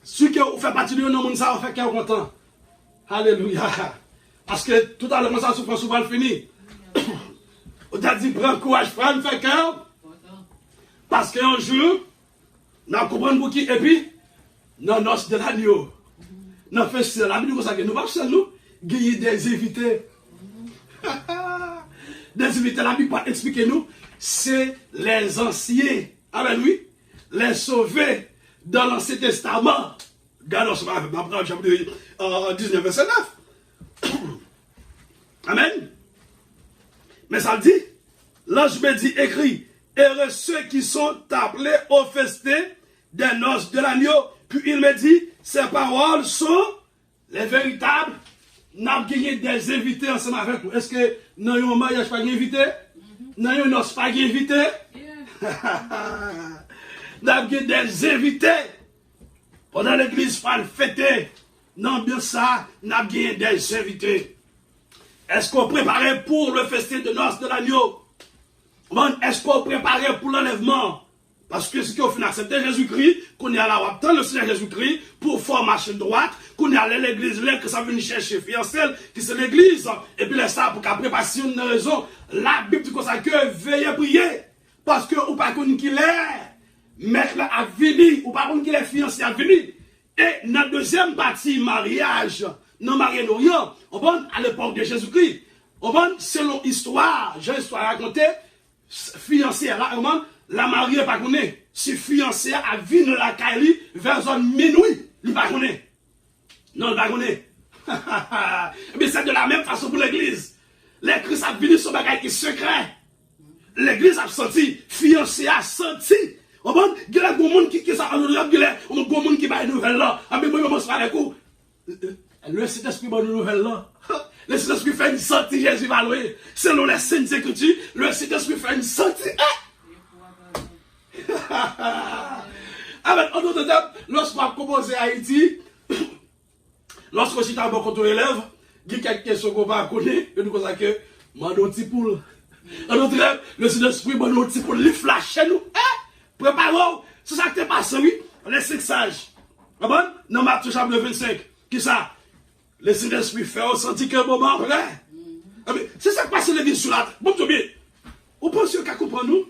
Ceux qui vous fait partie de nous, ça fait qu'on est content. Alléluia. Parce que tout à l'heure, ça souffre souvent fini. On t'a dit, prends courage, prends le fait cœur. Parce qu'un jour, nous comprenons beaucoup. Et puis, nous noces de l'agneau. Nous faisons la Bible, nous marchons seul, nous, gagner des invités. Des invités, la Bible va expliquer nous, c'est les anciens. Amen, oui. Les sauvés. Dans l'Ancien Testament, regardons ce chapitre 19, verset 9. Amen. Mais ça dit, l'ange me dit, écrit, heureux ceux qui sont appelés au festin des noces de l'agneau. Puis il me dit, ces paroles sont les véritables. Nous avons gagné des invités ensemble avec nous. Est-ce que nous avons un mariage pas d'invités? Nous avons une noce pas d'invités? Nous avons des invités. Pendant l'église, il faut fêter. Non, bien ça, nous avons des invités. Est-ce qu'on préparait pour le festin de noces de l'agneau? Est-ce qu'on préparait pour l'enlèvement? Parce que ce qu'on fait accepter Jésus-Christ, qu'on est à la attendre le Seigneur Jésus-Christ pour faire marcher droite, qu'on est allé à l'église, là, que ça vient chercher fiancé, qui c'est l'église. Et puis là, ça, pour qu'après, parce qu'il y a une raison, la Bible dit comme ça que veillez prier. Parce que, ou pas qu'on qu'il est. Mec là a venu, ou par contre qu'il est fiancé a venu. Et dans la deuxième partie, mariage, non marié nous rien, à l'époque de Jésus-Christ, selon histoire, j'ai histoire racontée, fiancé la mariée pas connaît. Si fiancé a venu la Kaili vers zone minuit, il pas connaît. Non, il pas connaît. Mais c'est de la même façon pour l'église. L'église a venu sur bagage qui est secret. L'église a senti, fiancé a senti. Il y a des gens qui sont en train de dire, il y a des gens qui sont en nouvelle là. Mais moi, je vais vous dire, le Saint-Esprit va nous nouvelle là. Le Saint-Esprit fait une sortie, Jésus va louer. Selon les Saintes Écritures, le Saint-Esprit fait une sortie. En d'autres termes, lorsqu'on a composé Haïti, lorsqu'on s'est d'abord contre l'élève, il y a quelques questions qu'on va connaître, et nous disons que, moi, nous petit poule. En d'autres termes, le Saint-Esprit, moi, nous petit poule, il flash chez nous. Préparons, c'est ça qui est passé, oui. Les 5 sages. Dans Matthieu chapitre 25, qui ça? Le Saint-Esprit fait ressentir qu'un moment vrai. C'est ça qui passe l'église sur la terre. Bon, bien. Vous pensez qu'à comprendre nous?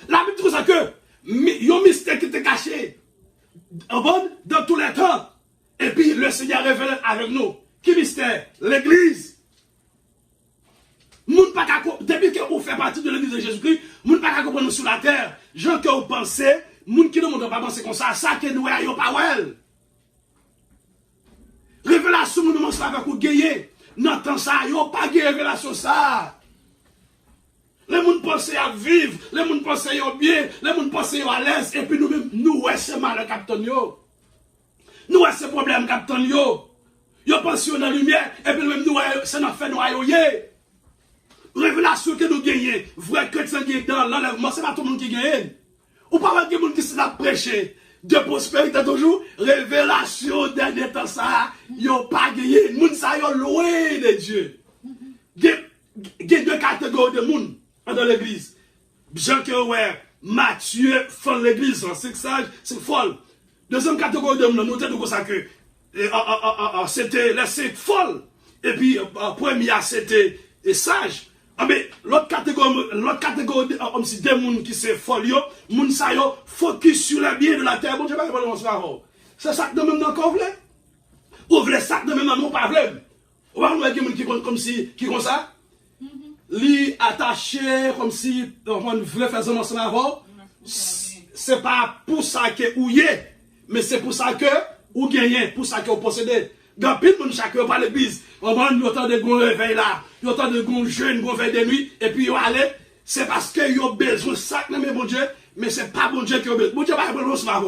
La Bible dit ça que, il y a un mystère qui était caché. Dans tous les temps. Et puis, le Seigneur révèle avec nous. Qui mystère? L'église. Depuis que vous faites partie de l'église de Jésus-Christ, vous ne pouvez pas comprendre sur la terre. Gens que vous pensez, gens qui ne vont pas penser comme ça que nous n'avons pas well. Révélation, nous ne avec vous gagner. N'entend ça, il n'y a pas de révélation ça. Les gens pensent à vivre, les gens pensent à bien, les gens pensent à l'aise, et puis nous-mêmes, nous, ouais, c'est mal, capitaine, yo. Nous, ouais, c'est problème, capitaine, yo. Yo pensent dans la lumière, et puis nous-mêmes, nous, ouais, c'est notre fait, nous, ouais, révélation que nous gagnons, vrai chrétien qui est dans l'enlèvement, c'est pas tout le monde qui gagne. Ou pas mal de monde qui s'est prêché de prospérité toujours, révélation dernier temps ça, yo pas gagné, moun ça yo loin de Dieu. Il y a deux catégories de monde dans l'église. Jean que ouais, Matthieu fait l'église, c'est sage, c'est folle. Deuxième catégorie de monde, nous disons comme ça que c'était laissé folle. Et puis premier c'était sage. Ah mais l'autre catégorie comme si des gens qui sont folio, moun sa yo focus sur le bien de la terre. Bon Dieu pas répondre ça. C'est ça que de même encore vle. Ou vle ça de même non pas vle. Ou pas voir qui comme si qui comme ça. Li attaché comme si on veut faire ça ensemble avant. C'est pas pour ça que ou y est, mais c'est pour ça que ou gagne, pour ça que vous possédez. Dans pile monde chacun par l'église, on va nous autant de gon réveil là, autant de gon jeune, gon veille de nuit et puis yo aller, c'est parce que yo besoin ça mais bon Dieu, mais c'est pas bon Dieu qui a besoin. Bon Dieu pas besoin de ça.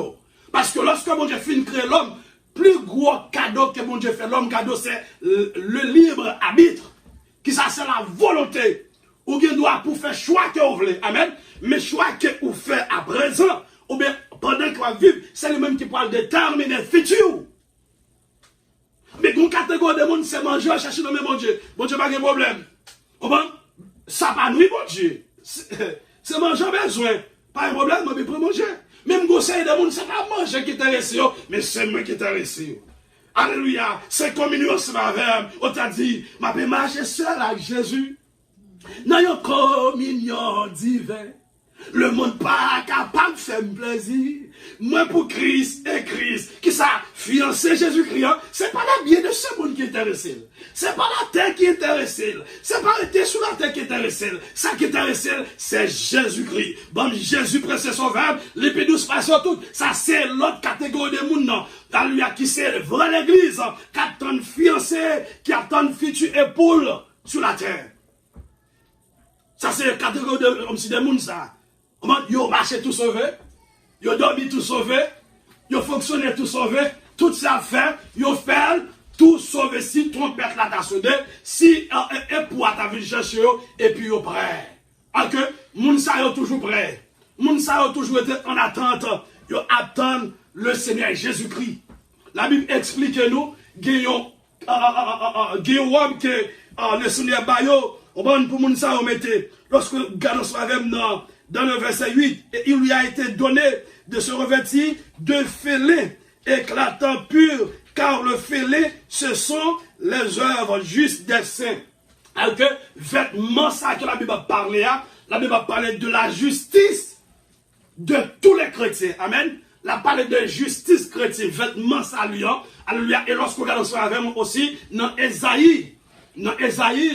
Parce que lorsque bon Dieu finit créer l'homme, plus gros cadeau que bon Dieu fait l'homme, cadeau c'est le libre arbitre. Qui ça c'est la volonté. Ou bien doit pour faire choix que vous voulez. Amen. Mais choix que vous faites à présent ou bien pendant que vous vivez, c'est le même qui parle de déterminer le futur. Mais une catégorie de monde, c'est manger, chercher dans mes bon Dieu. Bon Dieu, pas de problème. Ça pas nuit, bon Dieu. C'est manger besoin. Pas un problème, mais pour manger. Même conseil de monde, c'est pas manger qui t'intéresse, mais c'est moi qui t'intéresse. Alléluia. C'est communion, c'est ma verbe. On t'a dit, ma peux marcher seul avec Jésus. Dans une communion divine. Le monde pas capable de faire plaisir. Moi pour Christ et Christ, qui ça, fiancé Jésus-Christ, c'est pas la bien de ce monde qui est intéressé. C'est pas la terre qui est intéressée. C'est pas rester sous la terre qui est intéressée. Ça qui est intéressé, c'est Jésus-Christ. Bon, Jésus presse son verbe, l'épée douce passe tout. Ça, c'est l'autre catégorie de monde, non. Alléluia, qui c'est vraie l'église, qui attend fiancé, qui attend future épouse sur la terre. Ça, c'est la catégorie de, comme si des monde, ça. Yo marché tout sauvé, yo dormi tout sauvé, yo fonctionné tout sauvé, tout ça fait, yo fait tout sauvé si trompette la ta sonné, si époux ta vie chercher et puis yo prêt. Alors que moun sa yo toujours prêt. Moun sa yo toujours été en attente, yo attend le Seigneur Jésus-Christ. La Bible explique nous gagnons homme que le Seigneur Bayo, on va pour moun sa yo mette lorsque gardons avec dans le verset 8, et il lui a été donné de se revêtir de fêlés éclatants purs, car le fêlé, ce sont les œuvres justes des saints. Alors que vêtements, ça que la Bible a parlé, la Bible a parlé de la justice de tous les chrétiens. Amen. La parlé de justice chrétienne, vêtements saluants. Alléluia. Et lorsqu'on regarde ça avec moi aussi, dans Ésaïe,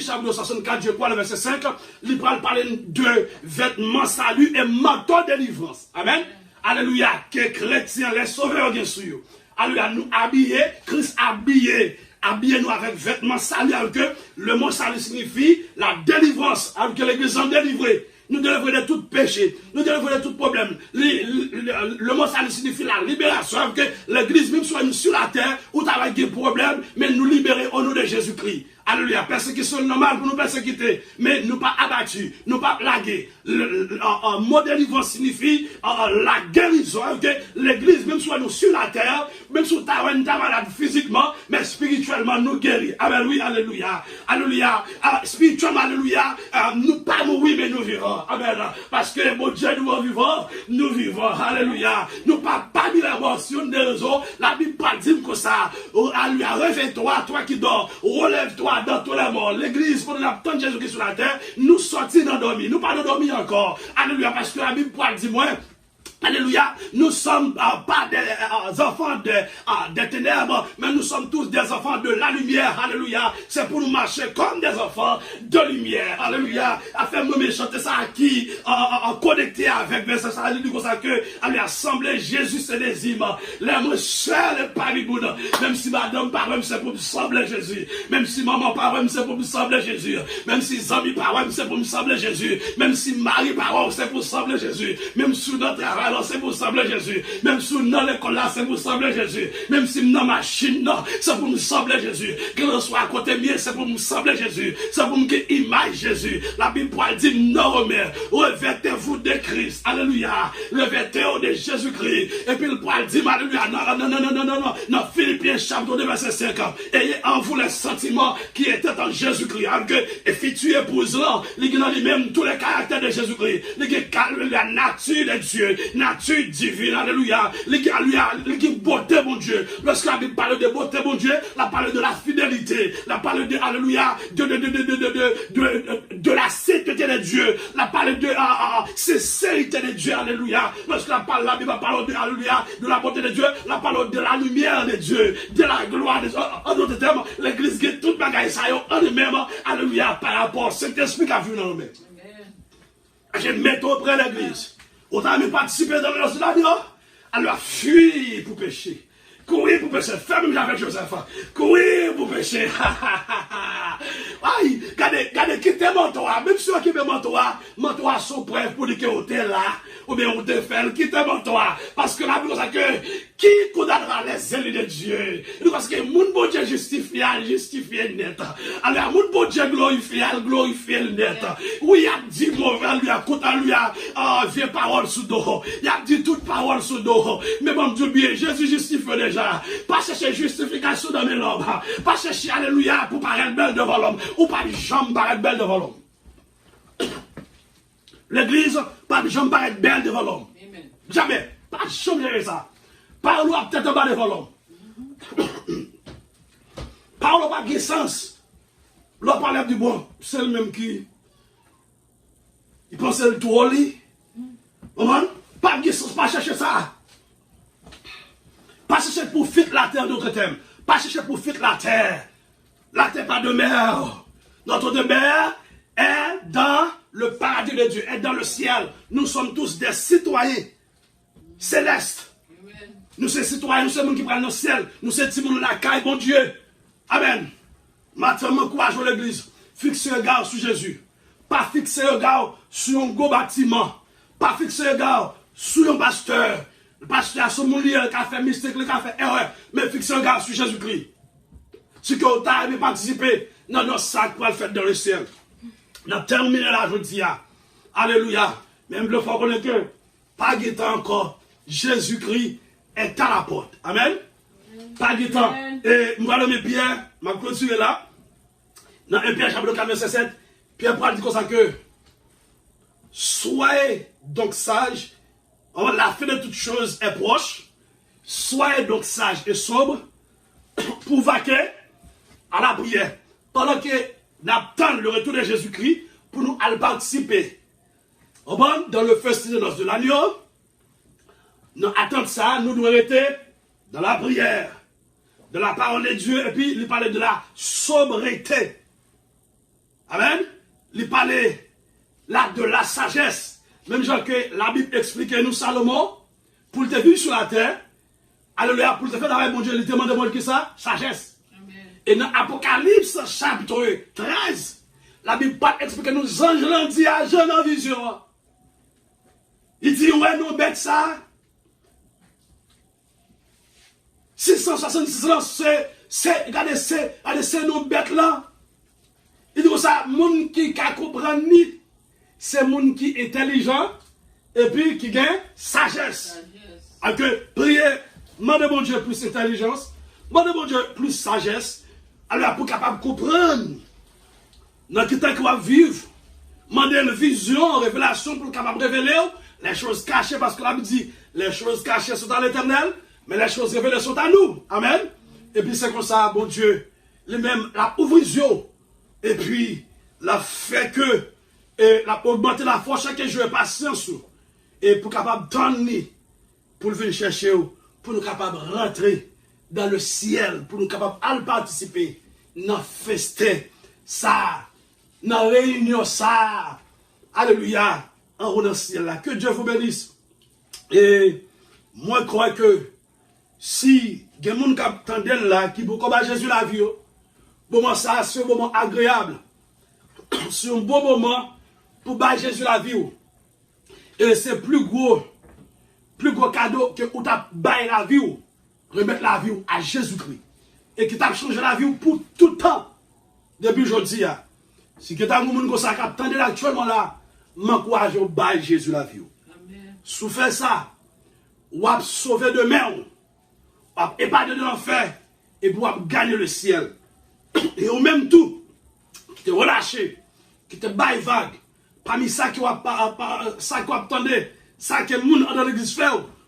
chapitre 64, je crois, le verset 5, il parle de vêtements salut et manteau de délivrance. Amen. Alléluia. Que chrétiens, les sauveurs, bien sûr. Alléluia. Nous habiller, Christ habillé. Habillez-nous avec vêtements salut, alors que le mot salut signifie la délivrance, alors que l'église en délivrée. Nous délivrons de tout péché, nous délivrons de tout problème. Le mot salut signifie la libération, alors que l'église même soit sur la terre, où tu as des problèmes, mais nous libérer au nom de Jésus-Christ. Alléluia. Persécution normale pour nous persécuter, mais nous pas abattus, nous pas plagués. Le mot délivrance signifie la guérison. Que l'église, même soit nous sur la terre, même si tu es malade physiquement, mais spirituellement nous guérit. Amen. Oui, alléluia. Alléluia. Spirituellement, alléluia. Nous pas mourir, mais nous vivons. Amen. Parce que mon Dieu, nous vivons, nous vivons. Alléluia. Nous pas mis la mort sur une des raisons. La Bible pas dit comme ça. Alléluia. Réveille-toi, toi qui dors. Relève-toi dans tous les morts. L'église, pour nous attendre Jésus-Christ sur la terre, nous sortis d'endormir. Nous pas d'endormir encore. Alléluia. Parce que la Bible dit moi, alléluia, nous sommes pas des enfants des ténèbres, mais nous sommes tous des enfants de la lumière. Alléluia. C'est pour nous marcher comme des enfants de lumière. Alléluia. Afin fait me chanter ça qui en connecté avec verset ça dit comme ça que à l'assemblée Jésus c'est les imams. Les moi seul et pas même si madame pas c'est pour me sembler Jésus. Même si maman pas c'est pour me sembler Jésus. Même si amis pas c'est pour me sembler Jésus. Même si mari pas c'est pour sembler Jésus. Même sous notre travail c'est pour sembler Jésus. Même sous dans l'école là c'est pour sembler Jésus. Même si dans ma machine non c'est pour me sembler Jésus. Que l'on soit à côté mien c'est pour me sembler Jésus. C'est pour me image Jésus. La Bible dit non mais revêtez-vous de Christ. Alléluia. Revêtez-vous de Jésus-Christ. Et puis le poil dit alléluia. Non, Philippiens chapitre 2 verset 5. Ayez en vous les sentiments qui étaient en Jésus-Christ. Et si tu épouses là, il y a lui-même tous les caractères de Jésus-Christ. Il y a la nature de Dieu, nature divine. Alléluia. Il y a beauté, mon Dieu. Lorsque la Bible parle de beauté, mon Dieu, la parle de la fidélité. La parle de, alléluia, de la sainteté de Dieu. La parle de sincérité de Dieu. Alléluia. Lorsque la Bible parle de, alléluia, de la beauté de Dieu, la parle de la lumière de Dieu, de la gloire de Dieu. En d'autres termes, l'église qui est toute bagaille, ça y est, en même, alléluia, par rapport à cet esprit qui a vu dans nous. Je mets auprès de l'église. Autant de participer dans le Seigneur, alors fuis pour pécher. Courir pour pécher. Fais-moi avec Joseph. Courir pour pécher. Aïe, regardez, quittez mon toit. Même si on quitte mon toit sont prêts pour dire que vous êtes là. Ou bien on te fait quitter mon toit. Parce que la Bible dit que qui condamnera les ailes de Dieu? Parce que mon bon Dieu justifie net. Alors, mon bon Dieu glorifie net. Oui, il a dit mauvais, lui a côté, lui a vieille parole sous dos. Il a dit toute parole sous dos. Mais bon Dieu bien, Jésus justifie déjà. Pas chercher justification dans mes l'homme. Pas chercher, alléluia, pour paraître belle devant l'homme. Ou pas de jambe paraître belle devant l'homme. L'église, pas de jambe paraître belle devant l'homme. Jamais. Pas de jambe gérer ça. Parle-nous à peut-être en bas devant l'homme. Parle-nous pas de sens. L'homme parle du bon. C'est le même qui. Il pense le tout au lit. Pas de sens, pas chercher ça. Pas chercher pour fuir la terre d'autres thèmes. Pas chercher pour fuir la terre. La terre pas de mer. Notre demeure est dans le paradis de Dieu, est dans le ciel. Nous sommes tous des citoyens célestes. Amen. Nous sommes citoyens, nous sommes ceux qui prennent le ciel. Nous sommes ceux qui prennent la caille, bon Dieu. Amen. Maintenant, m'encourage l'église. Fixez un regard sur Jésus. Pas fixer un regard sur un gros bâtiment. Pas fixer un regard sur un pasteur. Le pasteur a son monde qui a fait mystique, qui a fait erreur. Mais fixer un regard sur Jésus-Christ. Si vous avez participé dans notre sac pour le faire dans le ciel. On a terminé là, je dis. Alléluia. Même le faut connaître que, pas de temps encore, Jésus-Christ est à la porte. Amen. Pas de temps. Et nous allons mettre Pierre, je vais clôturer là. Dans 1 Pierre chapitre 4, verset 7, Pierre parle dit comme ça que, soyez donc sages, la fin de toutes choses est proche, soyez donc sages et sobres, pour vaquer à la prière. Pendant que nous attendons le retour de Jésus-Christ pour nous aller participer dans le festin de noces de l'agneau. Nous attendons ça, nous devons être dans la prière, de la parole de Dieu, et puis il parlait de la sobriété. Amen. Il parlait là de la sagesse. Même genre que la Bible expliquait nous Salomon, pour te vivre sur la terre, alléluia, pour te faire avec mon Dieu, il te demande que ça, sagesse. Et dans Apocalypse chapitre 13, la Bible explique nous anges l'ont dit à Jean en vision. Il dit, ouais, nous bêtes ça. 666 ans, regardez, nos bêtes là. Il dit ça, monde qui comprend ni, c'est monde qui est intelligent, et puis qui gagne sagesse. Alors que prier, demandez mon Dieu plus intelligence, demandez mon Dieu plus sagesse. Alors, pour capable de comprendre, dans le temps qu'on va vivre, demander une vision, une révélation pour capable de révéler les choses cachées, parce que la Bible dit, les choses cachées sont à l'Éternel, mais les choses révélées sont à nous. Amen. Et puis c'est comme ça, bon Dieu, lui-même, la ouvrision, et puis, la fait que, et la augmenter la force chaque jour et patience, et pour capable d'ennuyer, pour venir chercher, pour nous capable de rentrer dans le ciel, pour nous capables de participer dans le festin, ça, dans la réunion, ça, alléluia, en haut dans le ciel là. Que Dieu vous bénisse. Et moi, je crois que si il y a des gens qui attendent là, qui vont combattre Jésus la vie, bon, ça, c'est un moment agréable. C'est un bon moment pour battre Jésus la vie. Et c'est plus gros cadeau que vous avez baillé la vie, remettre la vie à Jésus-Christ. Et qui t'a changé la vie pour tout le temps. Depuis aujourd'hui, si vous avez des gens qui attendent actuellement là, m'encourage à bailler Jésus la vie. Si vous faites ça, vous avez sauvé demain, vous avez épargné de l'enfer, et vous avez gagné le ciel. Et au même tout, qui te relâché, qui te baille vague, parmi ça qui vous attendez, ça que les gens dans l'église fait,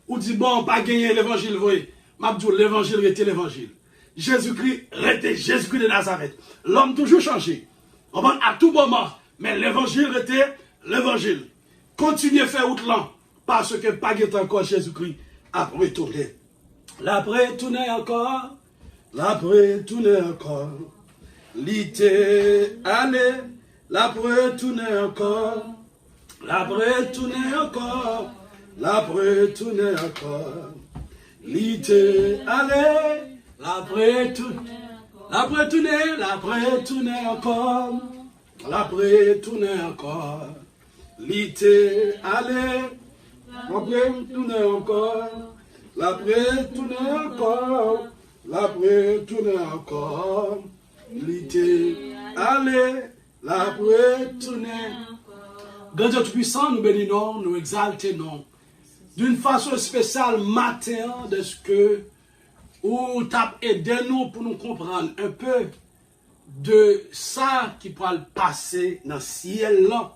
ou dit bon, pas gagner l'évangile, vous voyez. L'évangile était l'évangile. Jésus-Christ était Jésus-Christ de Nazareth. L'homme toujours changé. À tout moment, mais l'évangile était l'évangile. Continuez à faire outland, parce que pas encore Jésus-Christ a retourné. L'après tourner encore, l'après tourner encore. L'été allé, l'après tourner encore, l'après tourner encore, l'après tourner encore. L'été allé, l'après tourner, l'après tourner, l'après tourner encore, l'après tourner encore. L'été allé, l'après tourner encore, l'après tourner encore, l'après tourner encore. L'été allé, l'après tourner. Grand Dieu Tout-Puissant, nous bénissons, nous exaltons d'une façon spéciale matin de ce que ou t'as aidé nous pour nous comprendre un peu de ça qui pourra passer dans le ciel là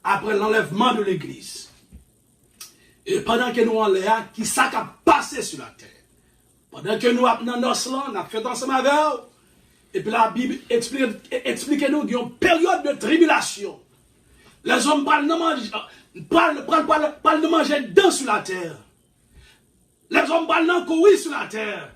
après l'enlèvement de l'église. Et pendant que nous en l'air, qui ça qui a passé sur la terre. Pendant que nous avons dans nos langues, nous avons fait ensemble avec eux. Et puis la Bible explique nous qu'il y a une période de tribulation. Les hommes parlent de manger dedans sur la terre. Les hommes parlent de courir sur la terre.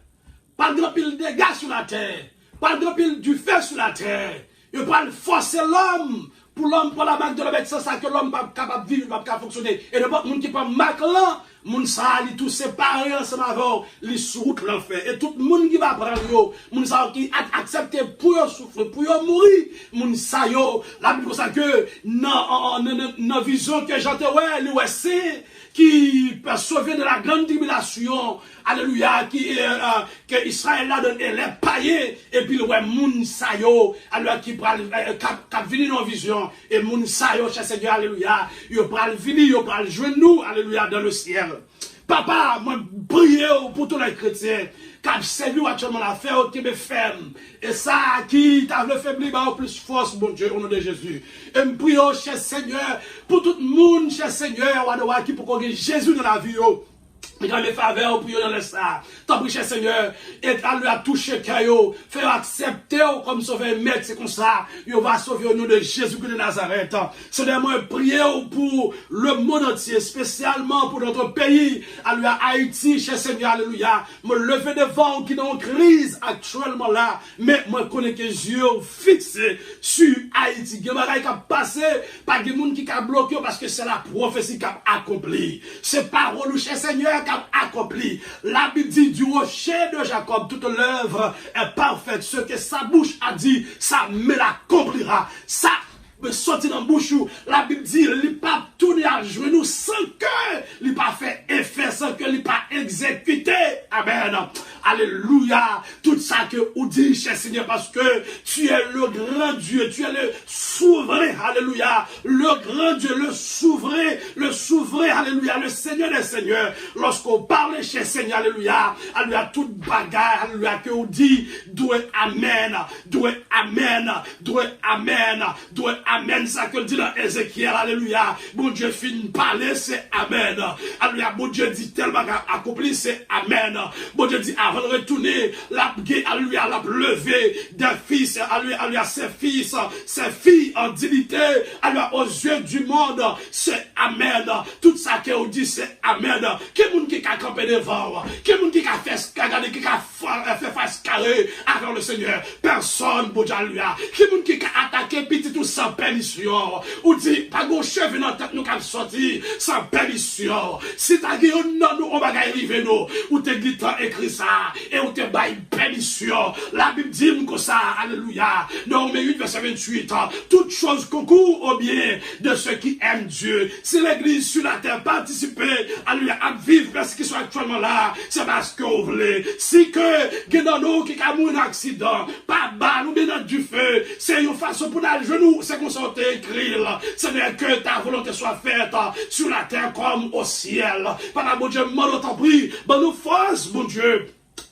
Parlent de pile de dégâts sur la terre. Parlent de pile du feu sur la terre. Ils parlent de forcer l'homme. Pour l'homme, pour la marque de l'homme, c'est ça que l'homme n'est pas capable de vivre, n'est pas capable de fonctionner. Et le monde qui peut marquer là, moun sa li tout séparé ensemble avec les route l'enfer. Et tout le monde qui va prendre yo, moun sa qui accepter pour yo souffrir, pour yo mourir, moun sa yo, la Bible ça que dans vision que j'entends ouais, lui c'est qui peut sauver de la grande tribulation. Alléluia, que Israël a donné les païens, et puis ouais, moun sa yo, alléluia, qui pral venir dans vision, et moun sa yo, cher Seigneur, alléluia, yo pral venir, yo pral joindre nous, alléluia, dans le ciel. Papa, moi, priez pour tous les chrétiens, car c'est lui actuellement la fait, qui me ferme. Et ça, qui t'a le faibli, bah, plus force, bon Dieu, au nom de Jésus. Et me priez, cher Seigneur, pour tout le monde, cher Seigneur, qui pour qu'on ait Jésus dans la vie, mais dans les faveurs, pour dans le ça. Tant pis, cher Seigneur, et à lui a touché Kayo, faire accepter comme sauveur maître, c'est comme ça. Il va sauver au nom de Jésus-Christ de Nazareth. Seigneur, moi, prier pour le monde entier, spécialement pour notre pays, à lui à Haïti, cher Seigneur, alléluia. Me lever devant qui est en crise actuellement là, mais moi, je connais que les yeux fixés sur Haïti. Il y a des gens qui ont passé, pas des gens qui ont bloqué parce que c'est la prophétie qui a accompli. C'est parole, cher Seigneur, accompli. La Bible dit du rocher de Jacob, toute l'œuvre est parfaite. Ce que sa bouche a dit, ça me l'accomplira. Ça me sortir dans la bouche. La Bible dit, il n'est pas tourné à genoux sans que il pas fait effet, sans que il pas exécuté. Amen. Alléluia. Tout ça que vous dites, cher Seigneur, parce que tu es le grand Dieu, tu es le souverain. Alléluia. Le grand Dieu, le souverain, alléluia, le Seigneur des Seigneurs. Lorsqu'on parle, cher Seigneur, alléluia, alléluia, toute bagarre, alléluia, que vous dites, doué amen, doué amen, doué amen, doué amen, ça que dit dans Ézéchiel, alléluia. Bon Dieu finit de parler, c'est amen. Alléluia, bon Dieu dit tellement accompli, c'est amen. Bon Dieu dit avant avant de retourner, alléluia, l'a levé des fils, alléluia, ses fils, ses filles en dignité, alléluia, aux yeux du monde, c'est Amen. Tout ça qu'on dit, c'est Amen. Quel monde qui a campé devant, quel monde qui a fait face carré avec le Seigneur, personne, bon Dieu, alléluia. Quel monde qui a attaqué petit tout sans permission, ou dit, pas gros chef dans la tête nous qui a sorti sans permission. Si t'as dit, non, nous, on va arriver, nous, ou t'es dit, écrit ça, et ou t'es bail permission. La Bible dit comme ça, alléluia. Dans 8, verset 28, toute chose concourt au bien de ceux qui aiment Dieu. Si l'église sur la terre participe, alléluia, à vivre parce qu'ils sont actuellement là, c'est parce que vous voulez. Si que, dans nous, qui a un accident, pas balle ou bien du feu, c'est une façon pour aller genoux, c'est qu'on s'en écrit, c'est bien que ta volonté soit faite sur la terre comme au ciel. Par la bon Dieu, mon t'en prie, bon nous force, bon Dieu.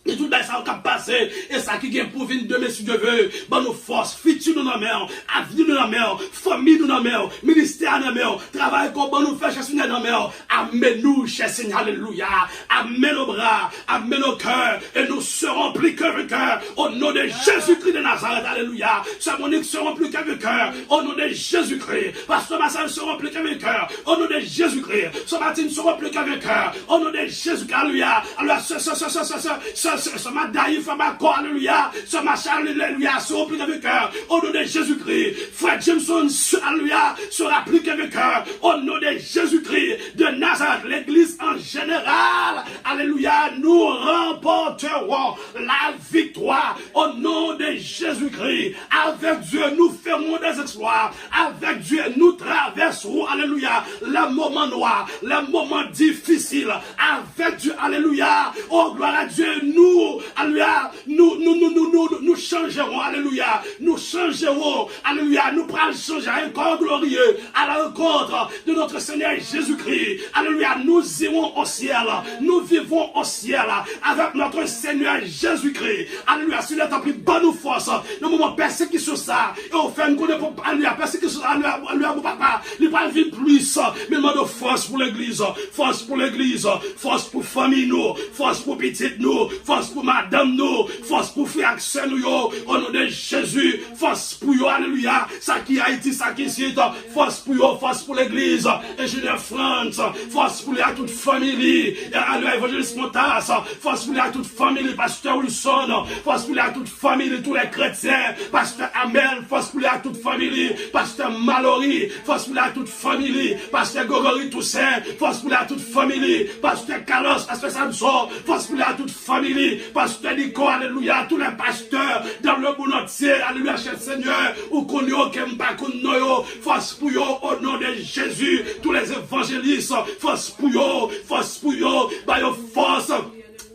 Et tout ça qui a passé, et ça qui vient pour venir demain si Dieu veut, bon nous force, futur nous dans mer, avenir nous dans mer, famille nous dans mer, ministère dans mer, travail comme bon nous fait chez Seigneur dans mer, amène nous chez Seigneur, alléluia, amène nos bras, amène nos cœurs, et nous serons plus que cœur, au nom de Jésus-Christ de Nazareth, alléluia, sa Monique seront plus que cœur, au nom de Jésus-Christ, Pasteur Massal seront plus que cœur, au nom de Jésus-Christ, Son Martin seront plus que cœur, au nom de Jésus-Christ, alléluia, alléluia, ce madaïf, alléluia, ce machin, alléluia, sera plus qu'avec cœur, au nom de Jésus-Christ. Frère Jameson, alléluia, sera plus qu'avec cœur, au nom de Jésus-Christ, de Nazareth, l'église en général, alléluia, nous remporterons la victoire, au nom de Jésus-Christ. Avec Dieu, nous ferons des exploits, avec Dieu, nous traverserons, alléluia, les moments noirs, les moments difficiles, avec Dieu, alléluia, oh gloire à Dieu, nous, alléluia, nous changerons, alléluia, nous changerons, alléluia, nous pourrons changer un corps glorieux à la rencontre de notre Seigneur Jésus-Christ, alléluia, nous irons au ciel, nous vivons au ciel avec notre Seigneur Jésus-Christ, alléluia, si l'État pris bonne nous force, le moment persécution ça, et on fait une connaître, alléluia, persécution, alléluia, mon papa, il va vivre plus, mais demande force pour l'église, force pour l'église, force pour famille nous, force pour petite nous, force pour madame nous, force pour frère accès nous, au nom de Jésus, force pour yo, alléluia, ça qui a été, ça qui est force pour yo, force pour l'église, ingénieur France, force pour à toute famille, alléluia, évangéliste Montas, force pour à toute famille, pasteur Wilson, force pour à toute famille, tous les chrétiens, pasteur Amel, force pour à toute famille, pasteur Mallory, force pour à toute famille, pasteur Gogori Toussaint, force pour à toute famille, pasteur Carlos, pasteur Samson, force pour à toute famille, pasteur Nico, alléluia, tous les pasteurs dans le monde entier, alléluia, cher Seigneur, ou qu'on y a pas qu'on noyo, force pour yo, au nom de Jésus, tous les évangélistes, force pour yo, bah yo force.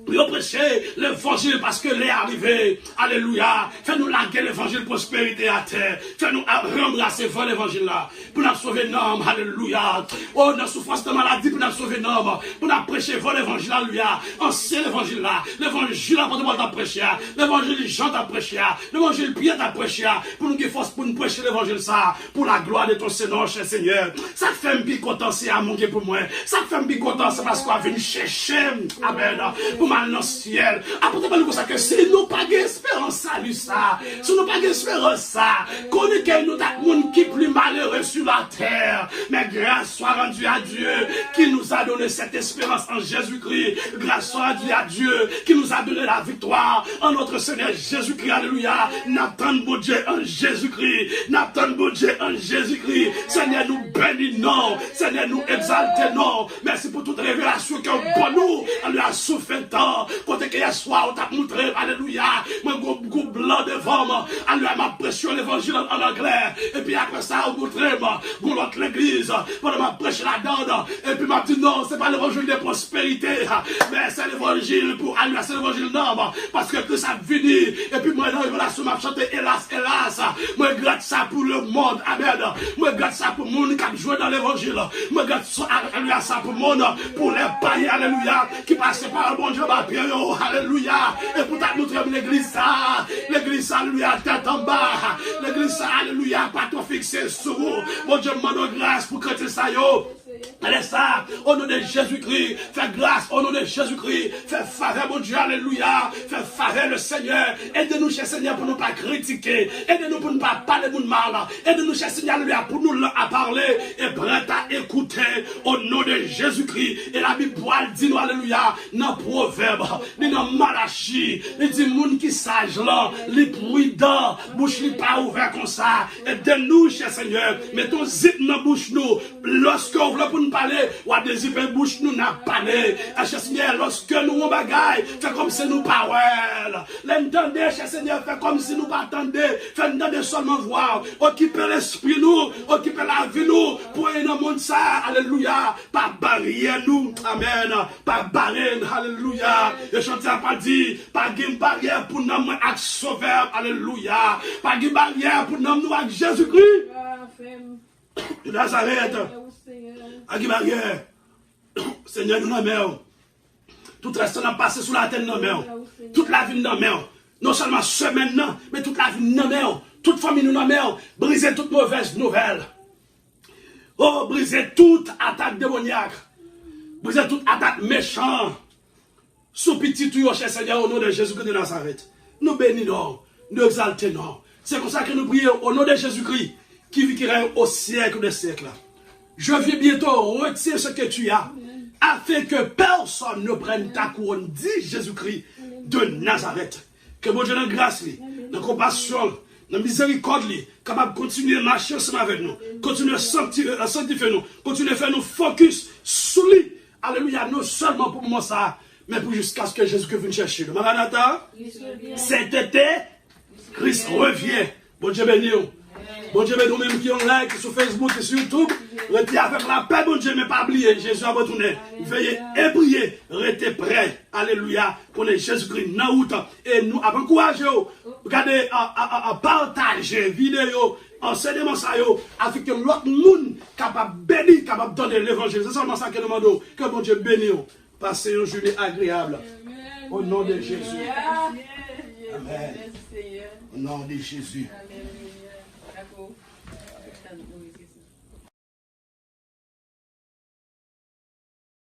Pour prêcher l'évangile parce que l'est arrivé. Alléluia. Fais-nous larguer l'évangile prospérité à terre. Fais-nous rembrasser vers l'évangile là. Pour nous sauver l'homme. Alléluia. Oh, dans souffrance de maladie, pour nous sauver l'homme. Pour nous prêcher vers l'évangile. Alléluia. Ancien l'évangile là. L'évangile apôtre t'a prêché. L'évangile Jean t'a prêché. L'évangile Pierre t'a prêché. Pour nous force pour nous prêcher l'évangile ça. Pour la gloire de ton Seigneur, cher Seigneur. Ça fait un bien content, c'est à mon Dieu pour moi. Ça fait un bien content, c'est parce qu'on a venu chercher. Amen. Pour mal dans le ciel. Après, pas nous ça que si nous pas d'espérance, salut ça. Si nous pas d'espérance, ça. Connaît que nous avons monde qui est plus malheureux sur la terre. Mais grâce soit rendue à Dieu qui nous a donné cette espérance en Jésus-Christ. Grâce soit rendue à Dieu qui nous a donné la victoire en notre Seigneur Jésus-Christ. Alléluia. N'attends bon Dieu en Jésus-Christ. N'attends bon Dieu en Jésus-Christ. Seigneur, nous bénis, non. Seigneur, nous exaltons, non. Merci pour toute révélation qui est pour nous. Alléluia, souffle temps. Quand hier soir, on t'a montré, alléluia, mon groupe blanc devant moi. Alléluia, ma pression l'évangile en anglais. Et puis après ça, on montré, mon l'autre l'église. Pendant ma prêche là-dedans. Et puis m'a dit non, c'est pas l'évangile de prospérité. Mais c'est l'évangile pour, alléluia, c'est l'évangile non. Parce que ça finit. Et puis moi, dans l'évangile, m'a chanté, hélas, hélas. Moi, gratte ça pour le monde. Amen. Moi, gratte ça pour le monde qui a joué dans l'évangile. Moi, gratte ça, alléluia, ça pour le monde. Pour les païens, alléluia, qui passent par le bon Dieu. Alléluia. Et pour ta notre l'église, alléluia, tête en bas. L'église, alléluia, pas trop fixé sur vous. Mon Dieu, demande grâce pour chrétien ça yo. Allez ça, au nom de Jésus-Christ, fais grâce, au nom de Jésus-Christ, fais faveur, mon Dieu, alléluia, fais faveur le Seigneur, aide-nous, cher Seigneur, pour ne pas critiquer, aide-nous pour ne pas parler de mal, aide-nous, cher Seigneur, alléluia, pour nous à parler et prêt à écouter, au nom de Jésus-Christ. Et la Bible dit, nous, alléluia, dans Proverbe, dans Malachie, il dit, moun qui sage là, les prudents, bouche n'est pas ouvert comme ça, aide-nous, cher Seigneur, mettons zip dans bouche nous, lorsque on veut pour nous parler, ou à des bouche nous n'a parlé. Cher Seigneur, lorsque nous on bagaille, fait comme si nous pas ouais. L'entendez, cher Seigneur, fait comme si nous pas attendez, fait entendre seulement voir. Occupez l'esprit nous, occupez la vie nous, pour un monde ça, alléluia, pas barrière nous, amen, pas barrière, alléluia. Le chanteur pas dit, pas de barrière pour nous avec sauveur, alléluia, pas de barrière pour nous avec Jésus-Christ. De Nazareth. À qui barrière? Seigneur, nous n'aimons. Tout reste n'a passé sous la terre, nous n'aimons. Toute la vie, nous n'aimons. Non seulement semaine, non, mais toute la vie, nous n'aimons. Toute famille, nous n'aimons. Briser toute mauvaise nouvelle. Oh, briser toute attaque démoniaque. Briser toute attaque méchante. Sous petit tuyau, cher Seigneur, au nom de Jésus-Christ de Nazareth. Nous bénissons, nous exaltons. C'est comme ça que nous prions au nom de Jésus-Christ, qui vivra au siècle des siècles. Je viens bientôt retirer ce que tu as, afin que personne ne prenne ta couronne, dit Jésus-Christ de Nazareth. Que mon Dieu, dans grâce, dans compassion, dans miséricorde, capable de continuer à marcher ensemble avec nous, continuer à sanctifier nous, continuer à faire nous focus sur lui. Alléluia, non seulement pour moi ça, mais pour jusqu'à ce que Jésus-Christ vienne chercher. Le Maranatha, cet été, Christ revient. Bon Dieu béni. Bon Dieu, nous même qui ont like sur Facebook et sur YouTube, restez avec la paix, bon Dieu, mais pas oublier, Jésus a retourné. Veuillez et prier, restez prêts, alléluia, pour les Jésus-Christ, dans route. Et nous, encouragez, regardez, partagez vidéo, enseignement ça, afin que l'autre monde capable de bénir, capable de donner l'évangile. C'est seulement ça que nous demandons, que bon Dieu bénisse. Passez une journée agréable. Au nom de Jésus. Amen. Au nom de Jésus. Alléluia.